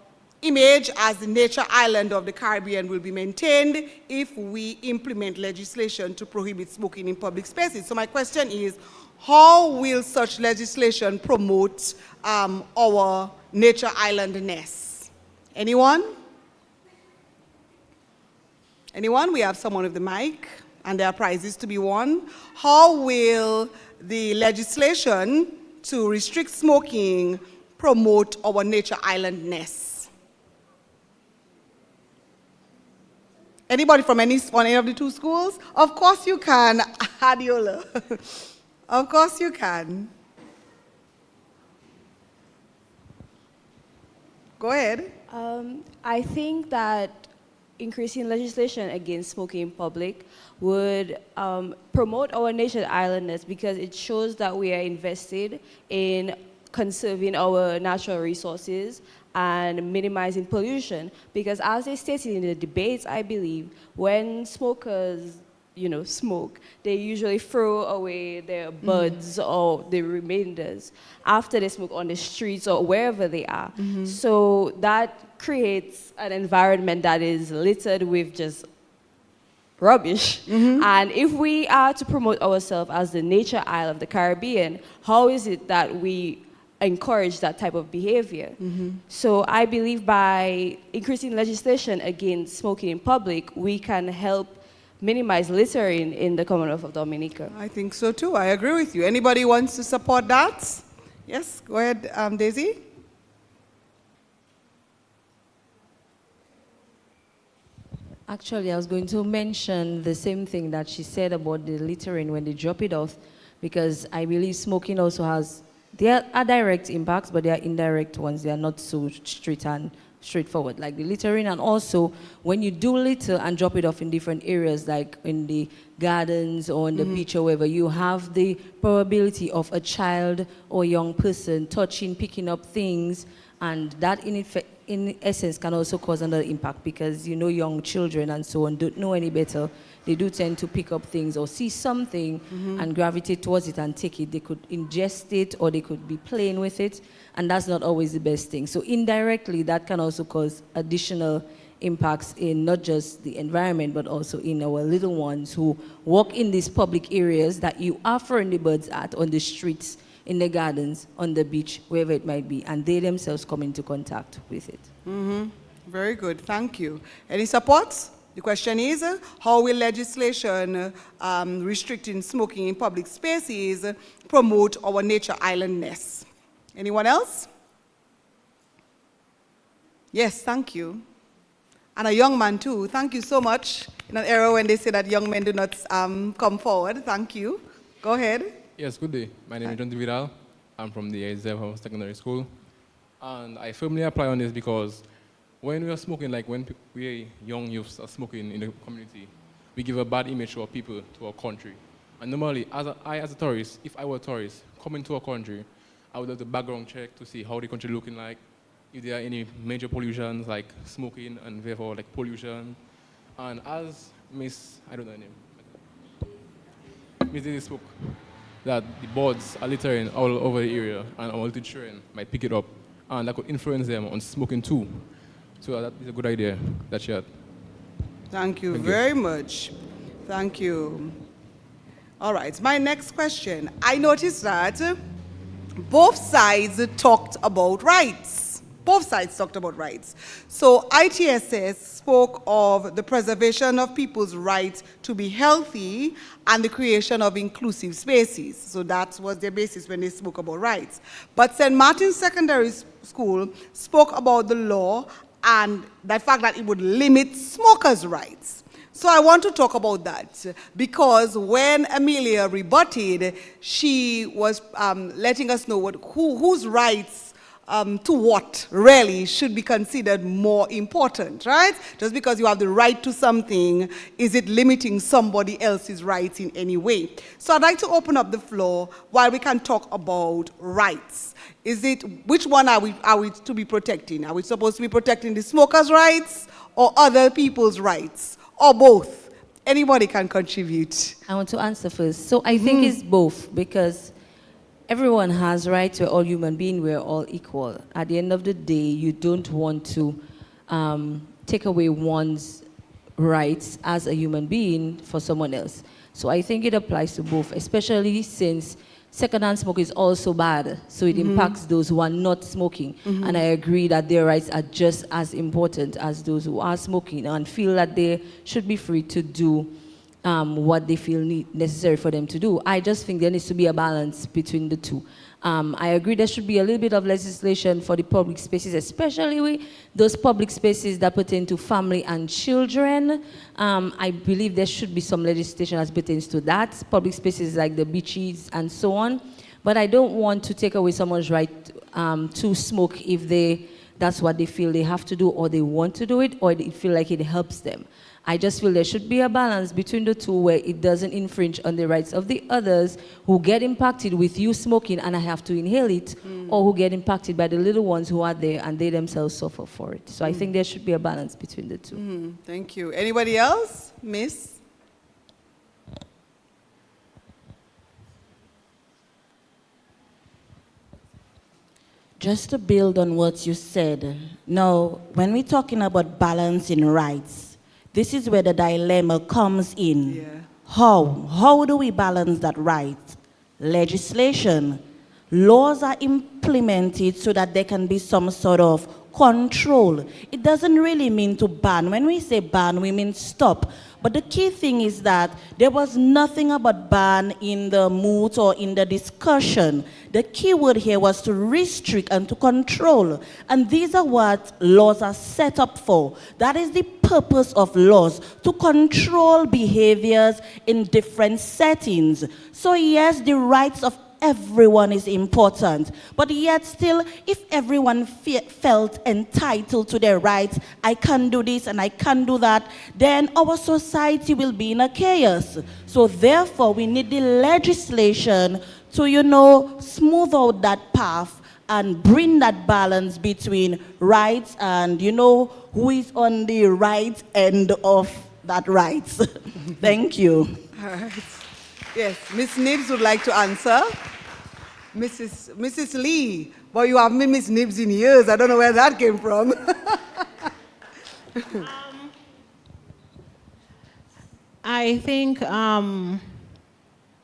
image as the nature island of the Caribbean will be maintained if we implement legislation to prohibit smoking in public spaces. So my question is, how will such legislation promote our nature islandness? Anyone? Anyone? We have someone with the mic, and there are prizes to be won. How will the legislation to restrict smoking promote our nature islandness? Anybody from any of the 2 schools? Of course you can, Adiola. Of course you can. Go ahead. I think that increasing legislation against smoking in public would promote our nation islandness, because it shows that we are invested in conserving our natural resources and minimizing pollution. Because as they stated in the debates, I believe, when smokers smoke, they usually throw away their buds or the remainders after they smoke on the streets or wherever they are. So that creates an environment that is littered with just rubbish. And if we are to promote ourselves as the nature isle of the Caribbean, how is it that we encourage that type of behavior. So I believe by increasing legislation against smoking in public, we can help minimize littering in the Commonwealth of Dominica. I think so too. I agree with you. Anybody wants to support that? Yes, go ahead, Daisy. Actually, I was going to mention the same thing that she said about the littering when they drop it off, because I believe smoking also has, there are direct impacts, but there are indirect ones. They are not so straightforward, like the littering. And also, when you do litter and drop it off in different areas, like in the gardens or on the beach or wherever, you have the probability of a child or young person touching, picking up things, and that in essence can also cause another impact, because young children and so on don't know any better. They do tend to pick up things or see something and gravitate towards it and take it. They could ingest it or they could be playing with it, and that's not always the best thing. So indirectly, that can also cause additional impacts in not just the environment, but also in our little ones who walk in these public areas that you are throwing the birds at, on the streets, in the gardens, on the beach, wherever it might be, and they themselves come into contact with it. Very good, thank you. Any support? The question is, how will legislation restricting smoking in public spaces promote our nature islandness? Anyone else? Yes, thank you. And a young man too, thank you so much. In an era when they say that young men do not come forward, thank you. Go ahead. Yes, good day. My name is John Vidal. I'm from the Isiah Secondary School. And I firmly apply on this because when we are smoking, like when we young youths are smoking in the community, we give a bad image to our people, to our country. And normally, as a tourist, if I were a tourist coming to a country, I would have the background check to see how the country looking like, if there are any major pollutions like smoking and therefore like pollution. And as I don't know her name, Miss Daisy spoke, that the birds are littering all over the area and our little children might pick it up and that could influence them on smoking too. So that is a good idea that she had. Thank you very much. Thank you. All right, my next question. I noticed that both sides talked about rights. Both sides talked about rights. So ITSS spoke of the preservation of people's right to be healthy and the creation of inclusive spaces. So that was their basis when they spoke about rights. But St. Martin's Secondary School spoke about the law and the fact that it would limit smokers' rights. So I want to talk about that because when Amelia rebutted, she was letting us know whose rights to what really should be considered more important, right? Just because you have the right to something, is it limiting somebody else's rights in any way? So I'd like to open up the floor while we can talk about rights. Which one are we to be protecting? Are we supposed to be protecting the smokers' rights or other people's rights, or both? Anybody can contribute. I want to answer first. So I think it's both, because everyone has rights. We're all human beings. We're all equal. At the end of the day, you don't want to take away one's rights as a human being for someone else. So I think it applies to both, especially since secondhand smoke is also bad. So it impacts those who are not smoking. And I agree that their rights are just as important as those who are smoking, and feel that they should be free to do what they feel necessary for them to do. I just think there needs to be a balance between the two. I agree there should be a little bit of legislation for the public spaces, especially those public spaces that pertain to family and children. I believe there should be some legislation as pertains to that, public spaces like the beaches and so on. But I don't want to take away someone's right to smoke if that's what they feel they have to do, or they want to do it, or they feel like it helps them. I just feel there should be a balance between the two where it doesn't infringe on the rights of the others who get impacted with you smoking and I have to inhale it, or who get impacted by the little ones who are there and they themselves suffer for it. So I think there should be a balance between the two. Thank you. Anybody else? Miss? Just to build on what you said, now, when we're talking about balancing rights, this is where the dilemma comes in. Yeah. How? How do we balance that right? Legislation. laws are implemented so that there can be some sort of control. It doesn't really mean to ban. When we say ban, we mean stop. But the key thing is that there was nothing about ban in the mood or in the discussion. The key word here was to restrict and to control. And these are what laws are set up for. That is the purpose of laws, to control behaviors in different settings. So yes, the rights of everyone is important, but yet still, if everyone felt entitled to their rights, I can do this and I can do that, then our society will be in a chaos. So therefore, we need the legislation to, smooth out that path and bring that balance between rights and, who is on the right end of that rights. Thank you. All right. Yes, Ms. Nibs would like to answer. Mrs. Lee, well, you haven't been Miss Nibs in years. I don't know where that came from. I think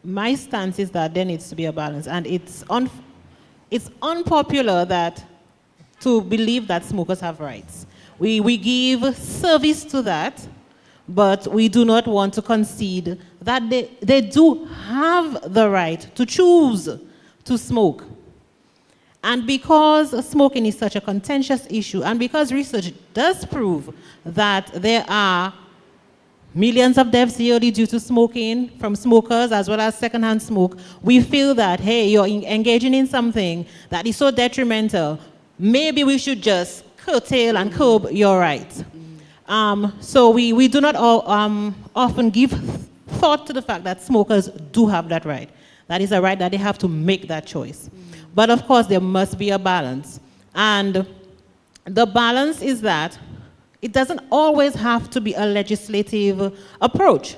my stance is that there needs to be a balance, and it's unpopular to believe that smokers have rights. We give service to that, but we do not want to concede that they do have the right to choose to smoke. And because smoking is such a contentious issue, and because research does prove that there are millions of deaths yearly due to smoking from smokers as well as secondhand smoke, we feel that, hey, you're engaging in something that is so detrimental, maybe we should just curtail and curb your rights. So we do not often give thought to the fact that smokers do have that right. That is a right that they have to make that choice. But of course, there must be a balance. And the balance is that it doesn't always have to be a legislative approach.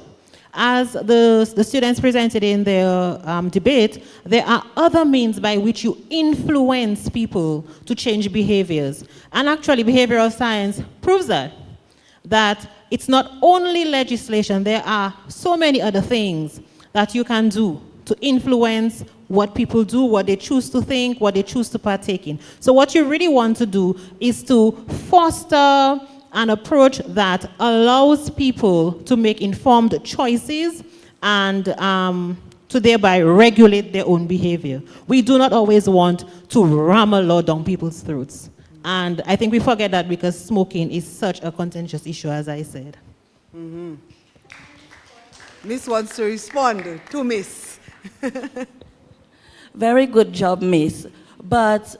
As the students presented in their debate, there are other means by which you influence people to change behaviors. And actually, behavioral science proves that it's not only legislation, there are so many other things that you can do to influence what people do, what they choose to think, what they choose to partake in. So what you really want to do is to foster an approach that allows people to make informed choices and to thereby regulate their own behavior. We do not always want to ram a law down people's throats. And I think we forget that because smoking is such a contentious issue, as I said. Mm-hmm. Miss wants to respond to Miss. Very good job, Miss. But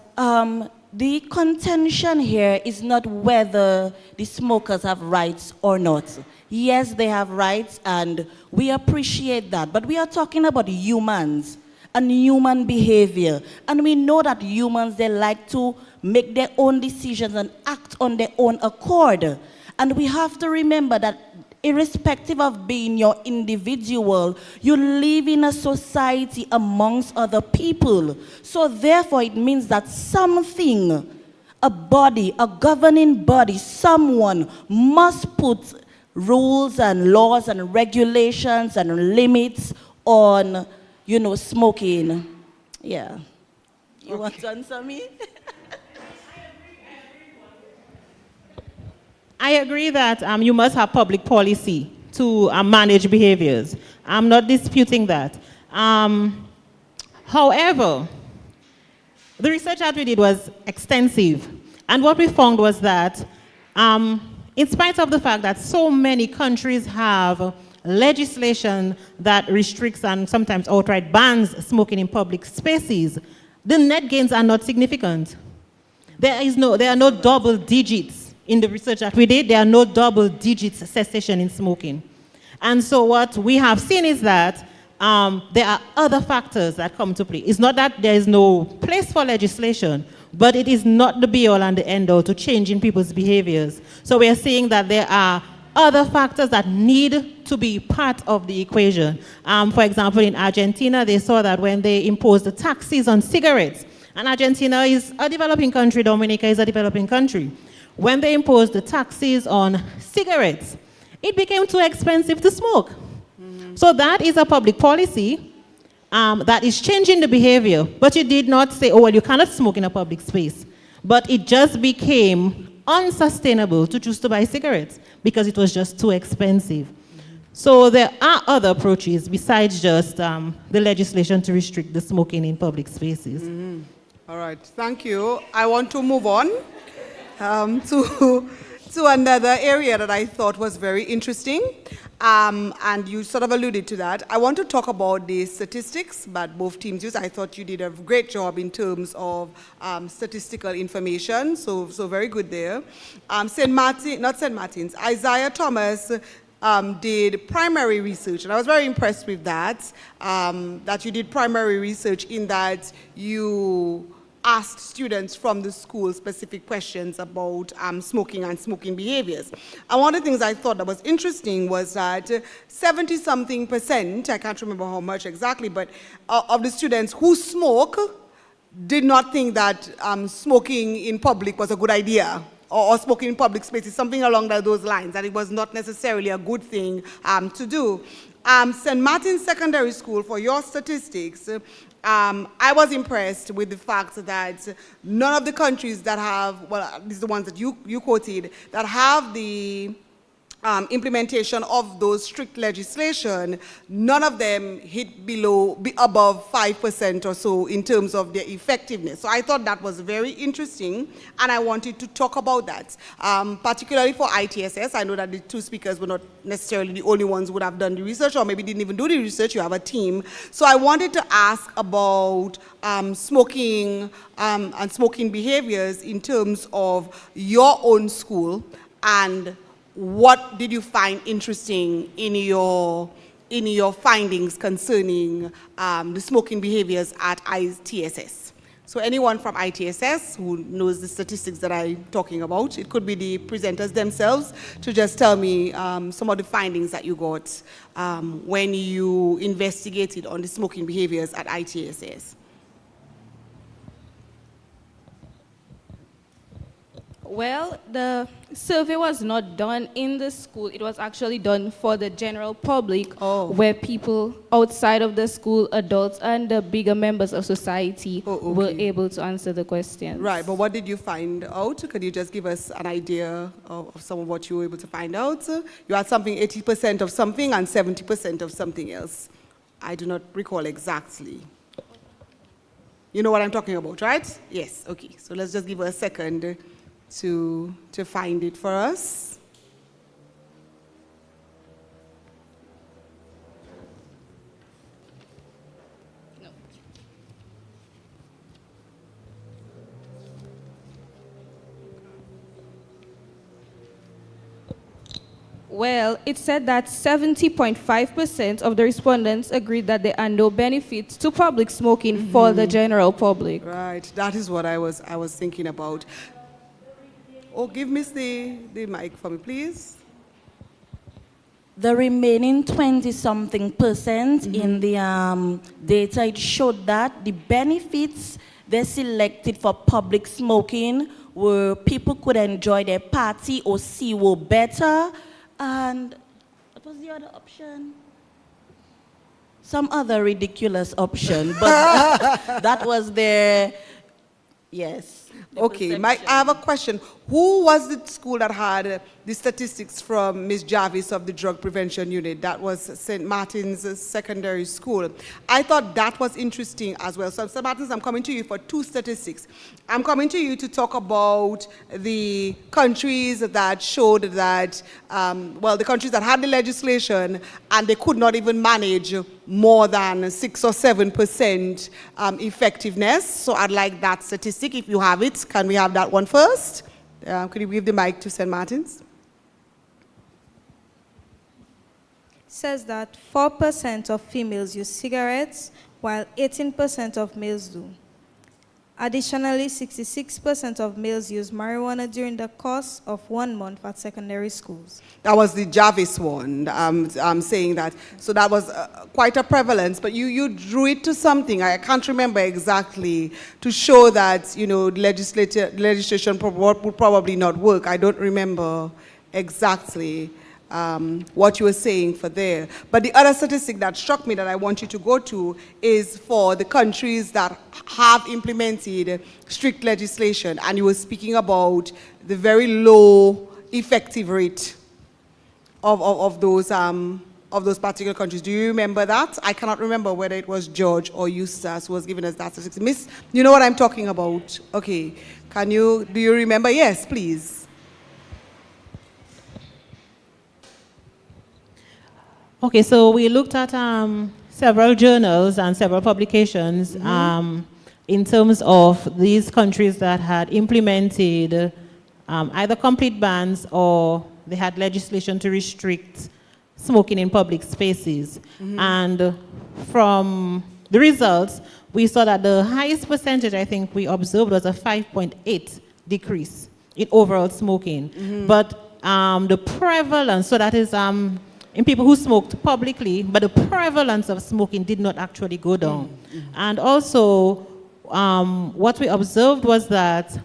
the contention here is not whether the smokers have rights or not. Yes, they have rights, and we appreciate that. But we are talking about humans and human behavior. And we know that humans, they like to make their own decisions and act on their own accord. And we have to remember that irrespective of being your individual, you live in a society amongst other people. So therefore, it means that something, a body, a governing body, someone must put rules and laws and regulations and limits on, smoking. Yeah. You want to answer me? I agree that you must have public policy to manage behaviors. I'm not disputing that. However, the research that we did was extensive. And what we found was that in spite of the fact that so many countries have legislation that restricts and sometimes outright bans smoking in public spaces, the net gains are not significant. There are no double digits. In the research that we did, there are no double digits cessation in smoking. And so what we have seen is that there are other factors that come to play. It's not that there is no place for legislation, but it is not the be-all and the end-all to changing people's behaviors. So we are seeing that there are other factors that need to be part of the equation. For example, in Argentina, they saw that when they imposed the taxes on cigarettes, and Argentina is a developing country, Dominica is a developing country. When they imposed the taxes on cigarettes, it became too expensive to smoke. Mm-hmm. So that is a public policy that is changing the behavior. But you did not say, oh, well, you cannot smoke in a public space. But it just became unsustainable to choose to buy cigarettes because it was just too expensive. So there are other approaches besides just the legislation to restrict the smoking in public spaces. All right, thank you. I want to move on to another area that I thought was very interesting, and you sort of alluded to that. I want to talk about the statistics that both teams use. I thought you did a great job in terms of statistical information, so very good there. Isiah Thomas did primary research, and I was very impressed with that, that you did primary research in that you asked students from the school specific questions about smoking and smoking behaviors. And one of the things I thought that was interesting was that 70-something%, I can't remember how much exactly, but of the students who smoke did not think that smoking in public was a good idea, or smoking in public spaces, something along those lines, that it was not necessarily a good thing to do. St. Martin's Secondary School, for your statistics, I was impressed with the fact that none of the countries that have, well, these are the ones that you quoted, that have the implementation of those strict legislation, none of them hit above 5% or so in terms of their effectiveness. So I thought that was very interesting, and I wanted to talk about that, particularly for ITSS. I know that the two speakers were not necessarily the only ones who would have done the research, or maybe didn't even do the research. You have a team. So I wanted to ask about smoking and smoking behaviors in terms of your own school, and what did you find interesting in your findings concerning the smoking behaviors at ITSS? So anyone from ITSS who knows the statistics that I'm talking about, it could be the presenters themselves, to just tell me some of the findings that you got when you investigated on the smoking behaviors at ITSS. Well, the survey was not done in the school. It was actually done for the general public, where people outside of the school, adults, and the bigger members of society were able to answer the questions. Right, but what did you find out? Could you just give us an idea of some of what you were able to find out? You had something 80% of something and 70% of something else. I do not recall exactly. You know what I'm talking about, right? Yes, okay. So let's just give her a second to find it for us. No. Well, it said that 70.5% of the respondents agreed that there are no benefits to public smoking for the general public. Right, that is what I was thinking about. Oh, give Miss the mic for me, please. The remaining 20-something% in the data, it showed that the benefits they selected for public smoking were people could enjoy their party or see better, and what was the other option? Some other ridiculous option, but that was their, yes. Okay, I have a question. Who was the school that had the statistics from Ms. Jarvis of the Drug Prevention Unit? That was St. Martin's Secondary School. I thought that was interesting as well. So, St. Martin's, I'm coming to you for two statistics. I'm coming to you to talk about the countries that showed that, well, the countries that had the legislation and they could not even manage more than 6 or 7% effectiveness. So I'd like that statistic. If you have it, can we have that one first? Could you give the mic to St. Martin's? Says that 4% of females use cigarettes, while 18% of males do. Additionally, 66% of males use marijuana during the course of 1 month at secondary schools. That was the Jarvis one. I'm saying that. So that was quite a prevalence, but you drew it to something. I can't remember exactly, to show that, you know, legislation would probably not work. I don't remember exactly. what you were saying for there. But the other statistic that struck me that I want you to go to is for the countries that have implemented strict legislation, and you were speaking about the very low effective rate of those particular countries. Do you remember that? I cannot remember whether it was George or Eustace who was giving us that statistic. Miss, you know what I'm talking about? Okay. Do you remember? Yes, please. Okay, so we looked at several journals and several publications in terms of these countries that had implemented either complete bans or they had legislation to restrict smoking in public spaces. And from the results, we saw that the highest percentage I think we observed was a 5.8 decrease in overall smoking. But the prevalence, so that is in people who smoked publicly, but the prevalence of smoking did not actually go down. And also, what we observed was that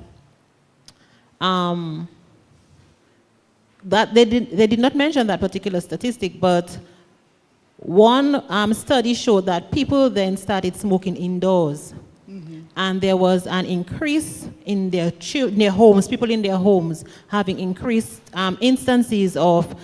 that they did not mention that particular statistic, but one study showed that people then started smoking indoors. And there was an increase in their homes, people in their homes having increased instances of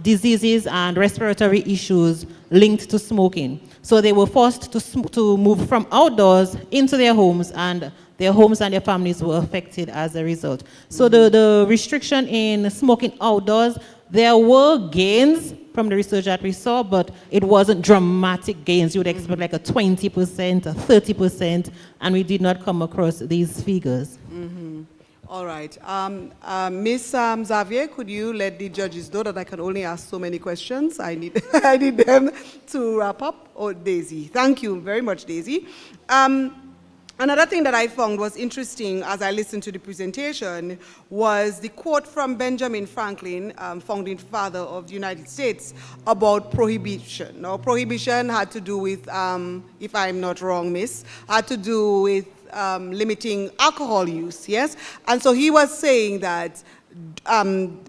diseases and respiratory issues linked to smoking. So they were forced to move from outdoors into their homes, and their homes and their families were affected as a result. So the restriction in smoking outdoors, there were gains from the research that we saw, but it wasn't dramatic gains. You would expect like a 20%, a 30%, and we did not come across these figures. All right. Ms. Xavier, could you let the judges know that I can only ask so many questions? I need, I need them to wrap up. Oh, Daisy. Thank you very much, Daisy. Another thing that I found was interesting as I listened to the presentation was the quote from Benjamin Franklin, founding father of the United States, about prohibition. Now, prohibition had to do with, if I'm not wrong, miss, had to do with limiting alcohol use, yes? And so he was saying that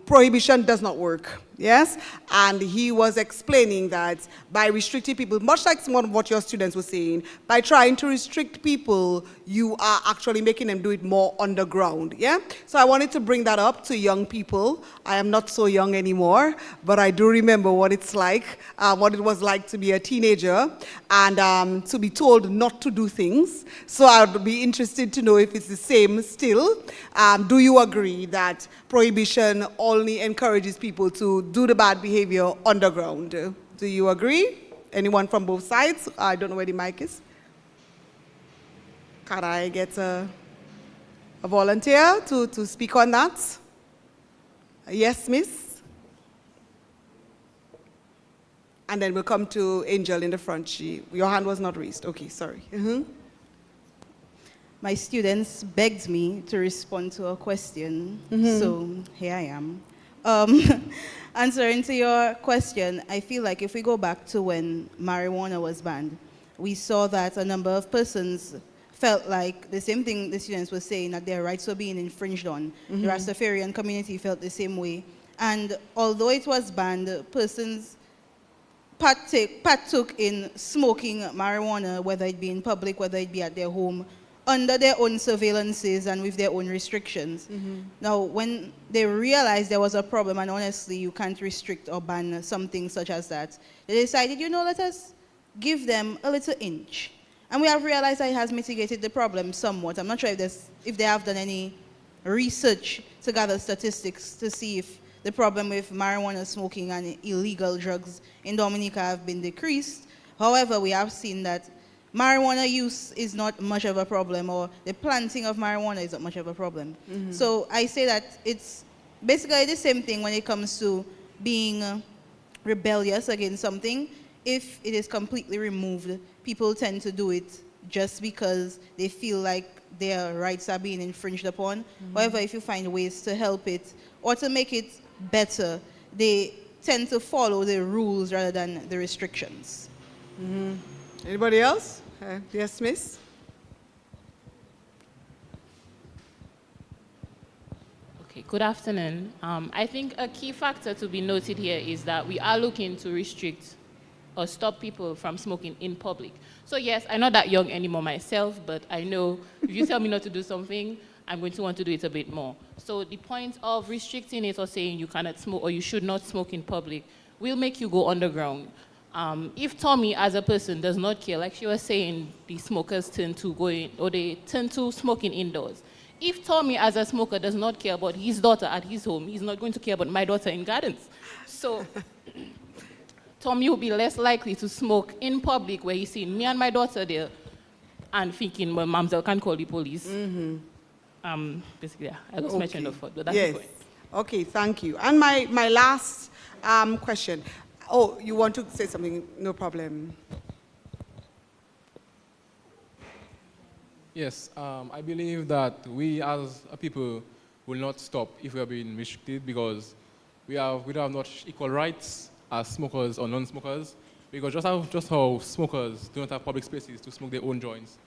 prohibition does not work, yes? And he was explaining that by restricting people, much like some of what your students were saying, by trying to restrict people, you are actually making them do it more underground, yeah? So I wanted to bring that up to young people. I am not so young anymore, but I do remember what it's like, what it was like to be a teenager and to be told not to do things. So I would be interested to know if it's the same still. Do you agree that prohibition only encourages people to do the bad behavior underground? Do you agree? Anyone from both sides? I don't know where the mic is. Can I get a volunteer to speak on that? Yes, miss? And then we'll come to Angel in the front. Your hand was not raised. Okay, sorry. My students begged me to respond to a question, so here I am. Answering to your question, I feel like if we go back to when marijuana was banned, we saw that a number of persons felt like the same thing the students were saying, that their rights were being infringed on. The Rastafarian community felt the same way. And although it was banned, persons partook in smoking marijuana, whether it be in public, whether it be at their home, under their own surveillances and with their own restrictions. Now, when they realized there was a problem, and honestly, you can't restrict or ban something such as that, they decided, you know, let us give them a little inch. And we have realized that it has mitigated the problem somewhat. I'm not sure if they have done any research to gather statistics to see if the problem with marijuana smoking and illegal drugs in Dominica have been decreased. However, we have seen that marijuana use is not much of a problem, or the planting of marijuana is not much of a problem. So I say that it's basically the same thing when it comes to being rebellious against something. If it is completely removed, people tend to do it just because they feel like their rights are being infringed upon. However, if you find ways to help it or to make it better, they tend to follow the rules rather than the restrictions. Anybody else? Yes, miss? Okay, Good afternoon. I think a key factor to be noted here is that we are looking to restrict or stop people from smoking in public. So yes, I'm not that young anymore myself, but I know if you tell me not to do something, I'm going to want to do it a bit more. So the point of restricting it or saying you cannot smoke or you should not smoke in public will make you go underground. If Tommy as a person does not care, like she was saying, the smokers tend to go in, or they tend to smoking indoors. If Tommy as a smoker does not care about his daughter at his home, he's not going to care about my daughter in gardens. So Tommy will be less likely to smoke in public where he's seeing me and my daughter there and thinking, well, mamsel can call the police. Basically, yeah, I lost my train of thought, but that's the point. Okay, thank you. And my last question. Oh, you want to say something? No problem. Yes, I believe that we as a people will not stop if we are being restricted because we don't have not equal rights as smokers or non-smokers. Because just how smokers do not have public spaces to smoke their own joints,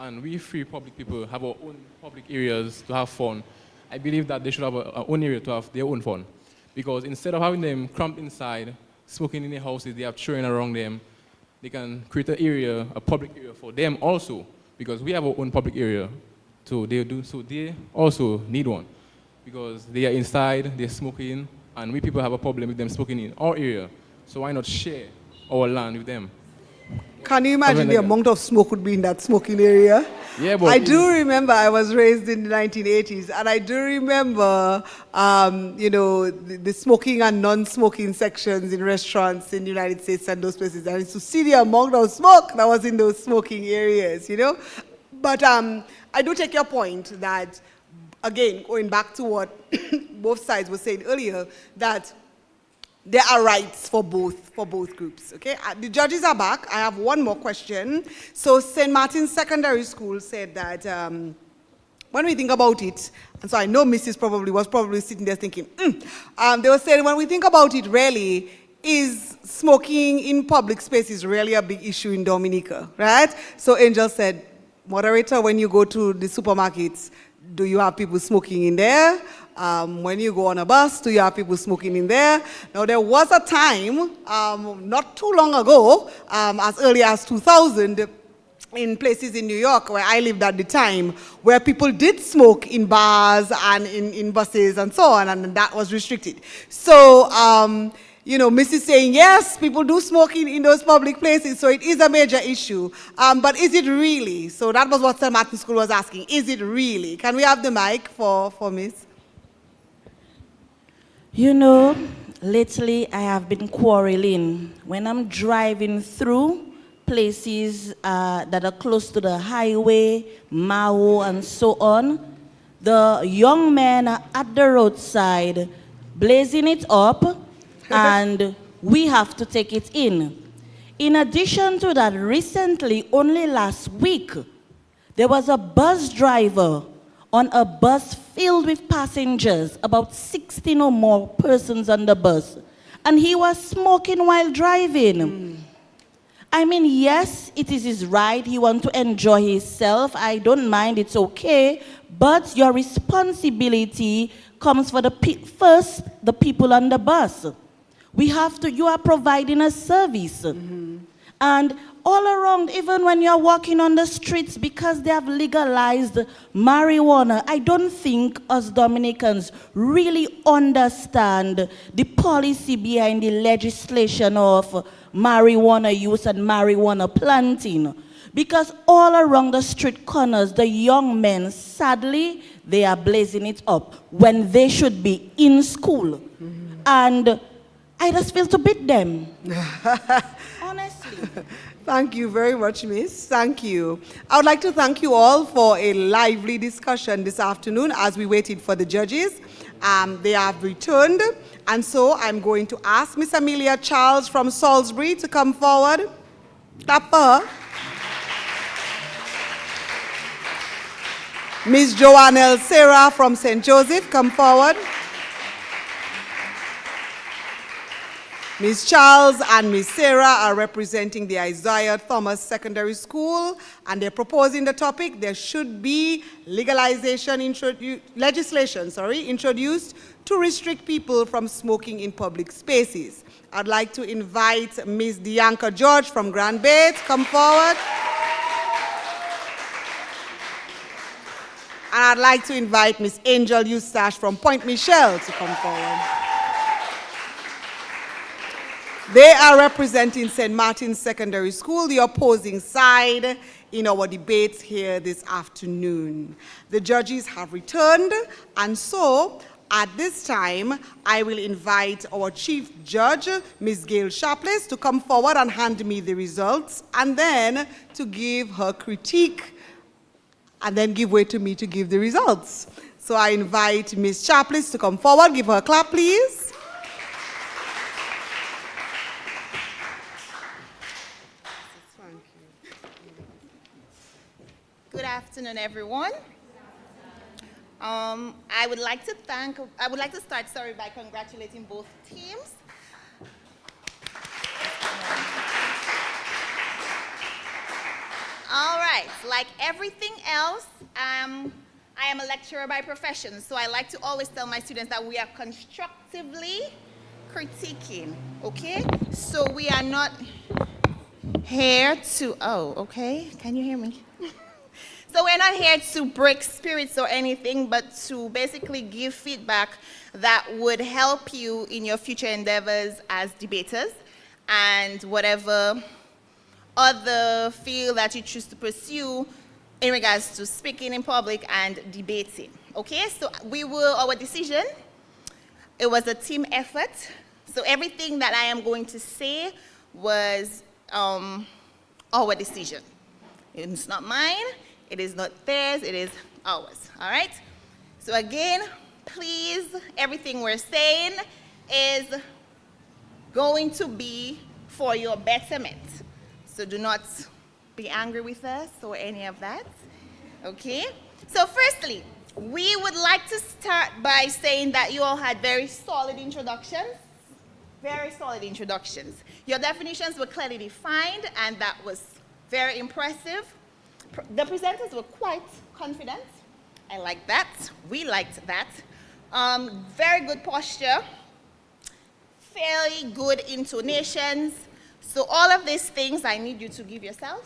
and we free public people have our own public areas to have fun, I believe that they should have our own area to have their own fun. Because instead of having them cramped inside, smoking in their houses, they have children around them, they can create an area, a public area for them also. Because we have our own public area, so they also need one. Because they are inside, they're smoking, and we people have a problem with them smoking in our area. So why not share our land with them? Can you imagine the amount of smoke would be in that smoking area? Yeah, but I do remember I was raised in the 1980s, and I do remember, the smoking and non-smoking sections in restaurants in the United States and those places. And to see the amount of smoke that was in those smoking areas, But I do take your point that, again, going back to what both sides were saying earlier, that there are rights for both groups, okay? The judges are back. I have one more question. So St. Martin's Secondary School said that when we think about it, and so I know Mrs. was probably sitting there thinking, they were saying when we think about it, really, is smoking in public spaces really a big issue in Dominica, right? So Angel said, moderator, when you go to the supermarkets, do you have people smoking in there? When you go on a bus, do you have people smoking in there? Now, there was a time, not too long ago, as early as 2000, in places in New York where I lived at the time, where people did smoke in bars and in buses and so on, and that was restricted. So, Mrs. saying, yes, people do smoke in those public places, so it is a major issue. But is it really? So that was what St. Martin's School was asking. Is it really? Can we have the mic for Miss? Lately I have been quarreling. When I'm driving through places that are close to the highway, Mao and so on, the young men are at the roadside blazing it up and we have to take it in. In addition to that, recently, only last week, there was a bus driver on a bus filled with passengers, about 16 or more persons on the bus, and he was smoking while driving. I mean, yes, it is his right. He wants to enjoy himself. I don't mind, it's okay. But your responsibility comes for first the people on the bus. You are providing a service. And all around, even when you're walking on the streets, because they have legalized marijuana, I don't think us Dominicans really understand the policy behind the legislation of marijuana use and marijuana planting. Because all around the street corners, the young men, sadly, they are blazing it up when they should be in school. And I just feel to beat them. Honestly. Thank you very much, Miss. Thank you. I would like to thank you all for a lively discussion this afternoon as we waited for the judges. They have returned, and so I'm going to ask Miss Amelia Charles from Salisbury to come forward. Clap for her. Miss Joanne Sarah from St. Joseph, come forward. Ms. Charles and Ms. Sarah are representing the Isiah Thomas Secondary School, and they're proposing the topic, there should be legislation introduced to restrict people from smoking in public spaces. I'd like to invite Ms. Dianca George from Grand Bay to come forward. And I'd like to invite Ms. Angel Eustache from Point Michelle to come forward. They are representing St. Martin's Secondary School, the opposing side, in our debate here this afternoon. The judges have returned, and so at this time, I will invite our Chief Judge, Ms. Gail Sharpless, to come forward and hand me the results, and then to give her critique, and then give way to me to give the results. So I invite Ms. Sharpless to come forward. Give her a clap, please. Good afternoon, everyone. I would like to start, by congratulating both teams. All right, like everything else, I am a lecturer by profession, so I like to always tell my students that we are constructively critiquing, okay? So we are not here to, okay, can you hear me? So we're not here to break spirits or anything, but to basically give feedback that would help you in your future endeavors as debaters and whatever other field that you choose to pursue in regards to speaking in public and debating. Okay, so our decision, it was a team effort. So everything that I am going to say was our decision. It's not mine. It is not theirs, it is ours, all right? So again, please, everything we're saying is going to be for your betterment. So do not be angry with us or any of that, okay? So firstly, we would like to start by saying that you all had very solid introductions. Very solid introductions. Your definitions were clearly defined, and that was very impressive. The presenters were quite confident. I like that. We liked that. Very good posture. Fairly good intonations. So all of these things, I need you to give yourself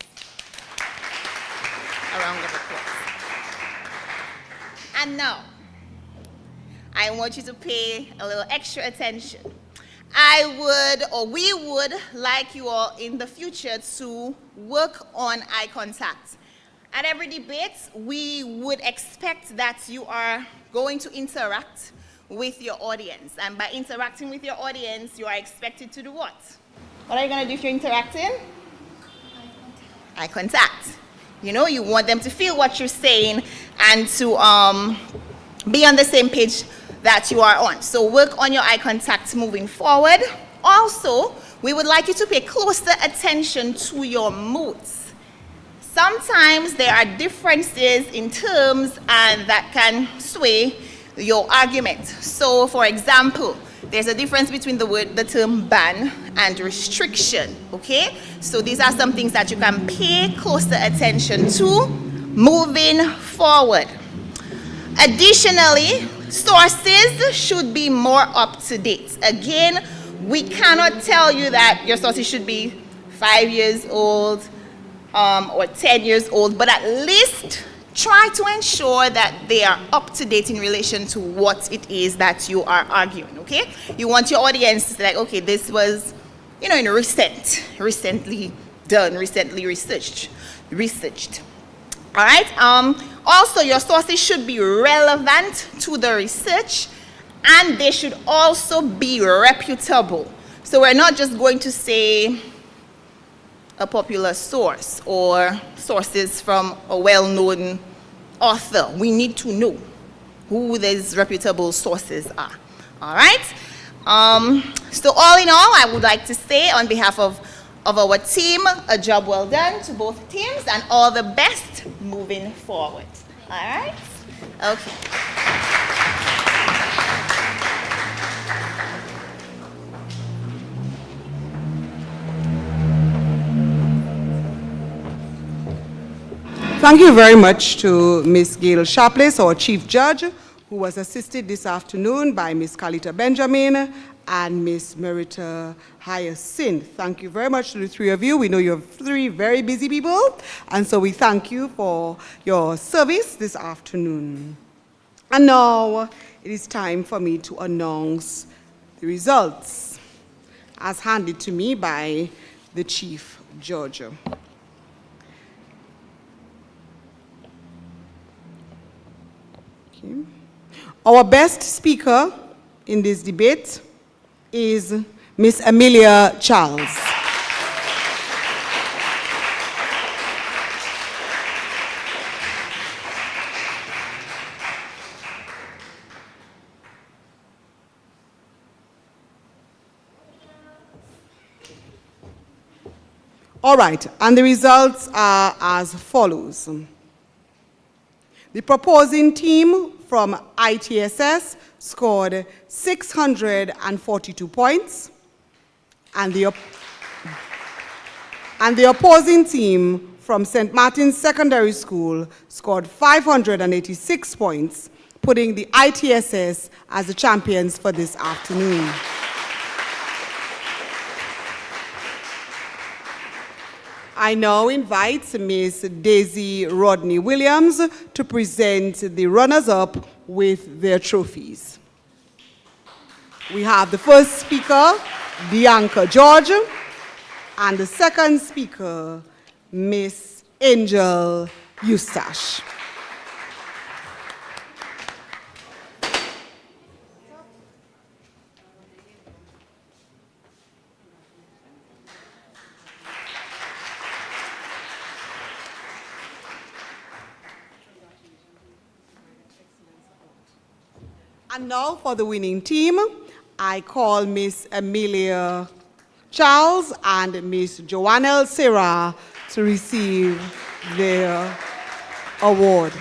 a round of applause. And now, I want you to pay a little extra attention. We would like you all in the future to work on eye contact. At every debate, we would expect that you are going to interact with your audience. And by interacting with your audience, you are expected to do what? What are you going to do if you're interacting? Eye contact. You know, you want them to feel what you're saying and to be on the same page that you are on. So work on your eye contact moving forward. Also, we would like you to pay closer attention to your moods. Sometimes there are differences in terms and that can sway your argument. So for example, there's a difference between the term ban and restriction, okay? So these are some things that you can pay closer attention to moving forward. Additionally, sources should be more up to date. Again, we cannot tell you that your sources should be 5 years old, or 10 years old, but at least try to ensure that they are up to date in relation to what it is that you are arguing, okay? You want your audience to say, like, okay, this was, in recently done, recently researched. All right? Also, your sources should be relevant to the research, and they should also be reputable. So we're not just going to say a popular source or sources from a well-known author. We need to know who these reputable sources are. All right? So all in all, I would like to say on behalf of our team, a job well done to both teams and all the best moving forward. All right? Okay. Thank you very much to Ms. Gail Sharpless, our Chief Judge, who was assisted this afternoon by Ms. Kalita Benjamin and Ms. Merita Hyacinth. Thank you very much to the three of you. We know you're three very busy people, and so we thank you for your service this afternoon. And now it is time for me to announce the results as handed to me by the Chief Judge. Okay. Our best speaker in this debate is Miss Amelia Charles. All right, and the results are as follows. The proposing team from ITSS scored 642 points, and the opposing team from St. Martin's Secondary School scored 586 points, putting the ITSS as the champions for this afternoon. I now invite Ms. Daisy Rodney Williams to present the runners-up with their trophies. We have the first speaker, Bianca George, and the second speaker, Miss Angel Eustache. And now for the winning team, I call Miss Amelia Charles and Miss Joanna Serra to receive their award.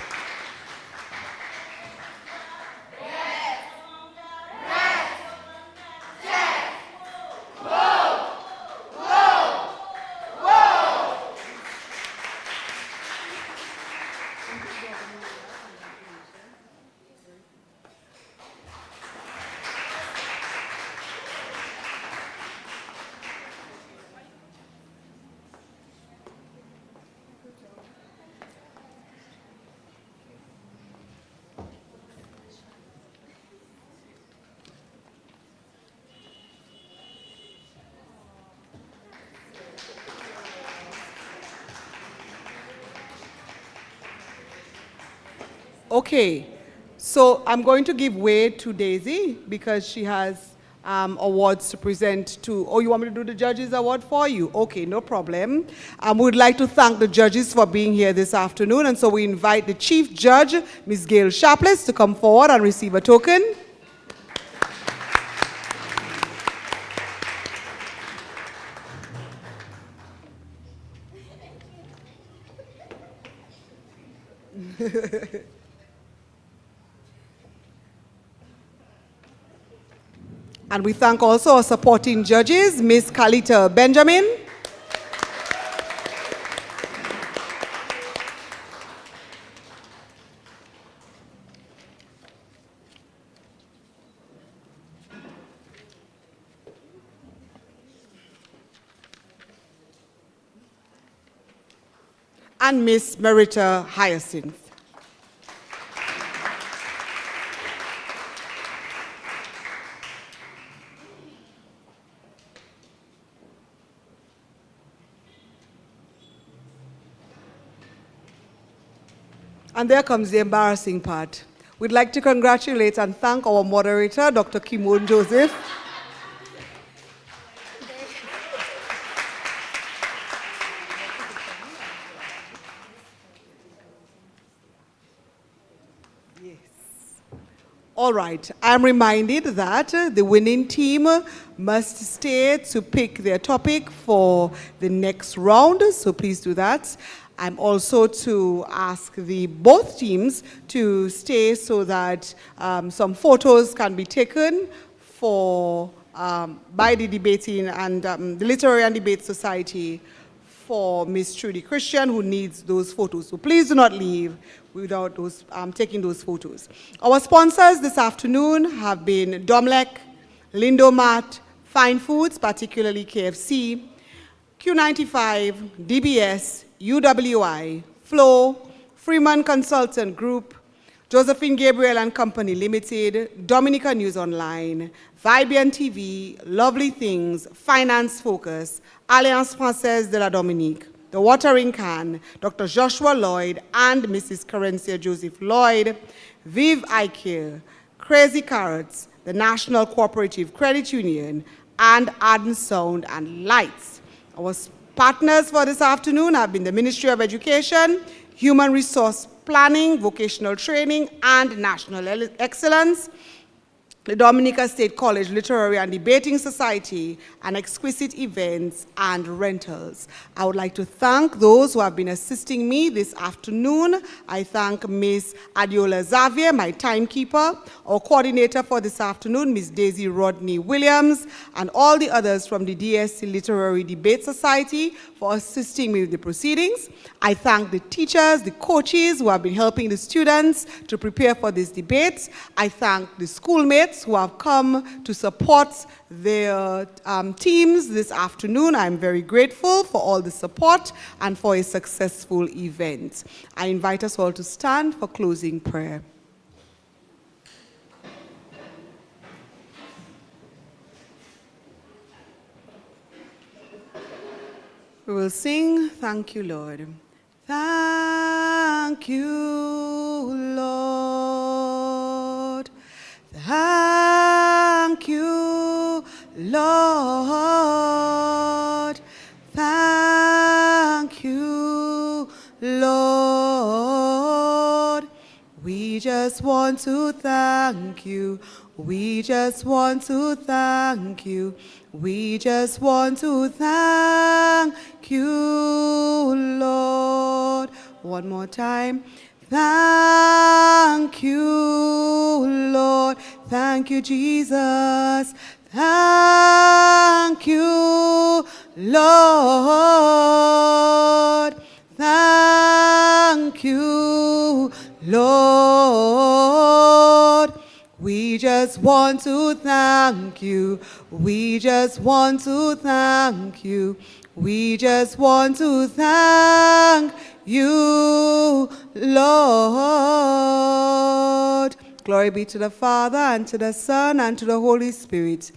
Okay, so I'm going to give way to Daisy because she has awards to present to. Oh, you want me to do the judges award for you? Okay, no problem. We would like to thank the judges for being here this afternoon, and so we invite the Chief Judge, Ms. Gail Sharpless, to come forward and receive a token. And we thank also our supporting judges, Ms. Kalita Benjamin, and Ms. Merita Hyacinth. And there comes the embarrassing part. We'd like to congratulate and thank our moderator, Dr. Kimon Joseph. Yes. All right, I'm reminded that the winning team must stay to pick their topic for the next round, so please do that. I'm also to ask both teams to stay so that some photos can be taken by the debating and the Literary and Debate Society for Miss Trudy Christian, who needs those photos. So please do not leave without those, taking those photos. Our sponsors this afternoon have been Domlec, Lindomat, Fine Foods, particularly KFC, Q95, DBS, UWI, Flow, Freeman Consultant Group, Josephine Gabriel and Company Limited, Dominica News Online, Vibian TV, Lovely Things, Finance Focus, Alliance Française de la Dominique, The Watering Can, Dr. Joshua Lloyd and Mrs. Carencia Joseph Lloyd, Viv iCare, Crazy Carrots, the National Cooperative Credit Union, and Arden Sound and Lights. Our partners for this afternoon have been the Ministry of Education, Human Resource Planning, Vocational Training, and National Excellence, the Dominica State College Literary and Debating Society, and Exquisite Events and Rentals. I would like to thank those who have been assisting me this afternoon. I thank Ms. Adiola Xavier, my timekeeper, our coordinator for this afternoon, Ms. Daisy Rodney Williams, and all the others from the DSC Literary Debate Society for assisting me with the proceedings. I thank the teachers, the coaches who have been helping the students to prepare for these debates. I thank the schoolmates who have come to support their teams this afternoon. I'm very grateful for all the support and for a successful event. I invite us all to stand for closing prayer. We will sing, Thank You, Lord. Thank you, Lord. Thank you, Lord. Thank you, Lord. We just want to thank you. We just want to thank you. We just want to thank you, Lord. One more time. Thank you, Lord. Thank you, Jesus. Thank you, Lord. Thank you, Lord. We just want to thank you. We just want to thank you. We just want to thank you, Lord. Glory be to the Father, and to the Son, and to the Holy Spirit.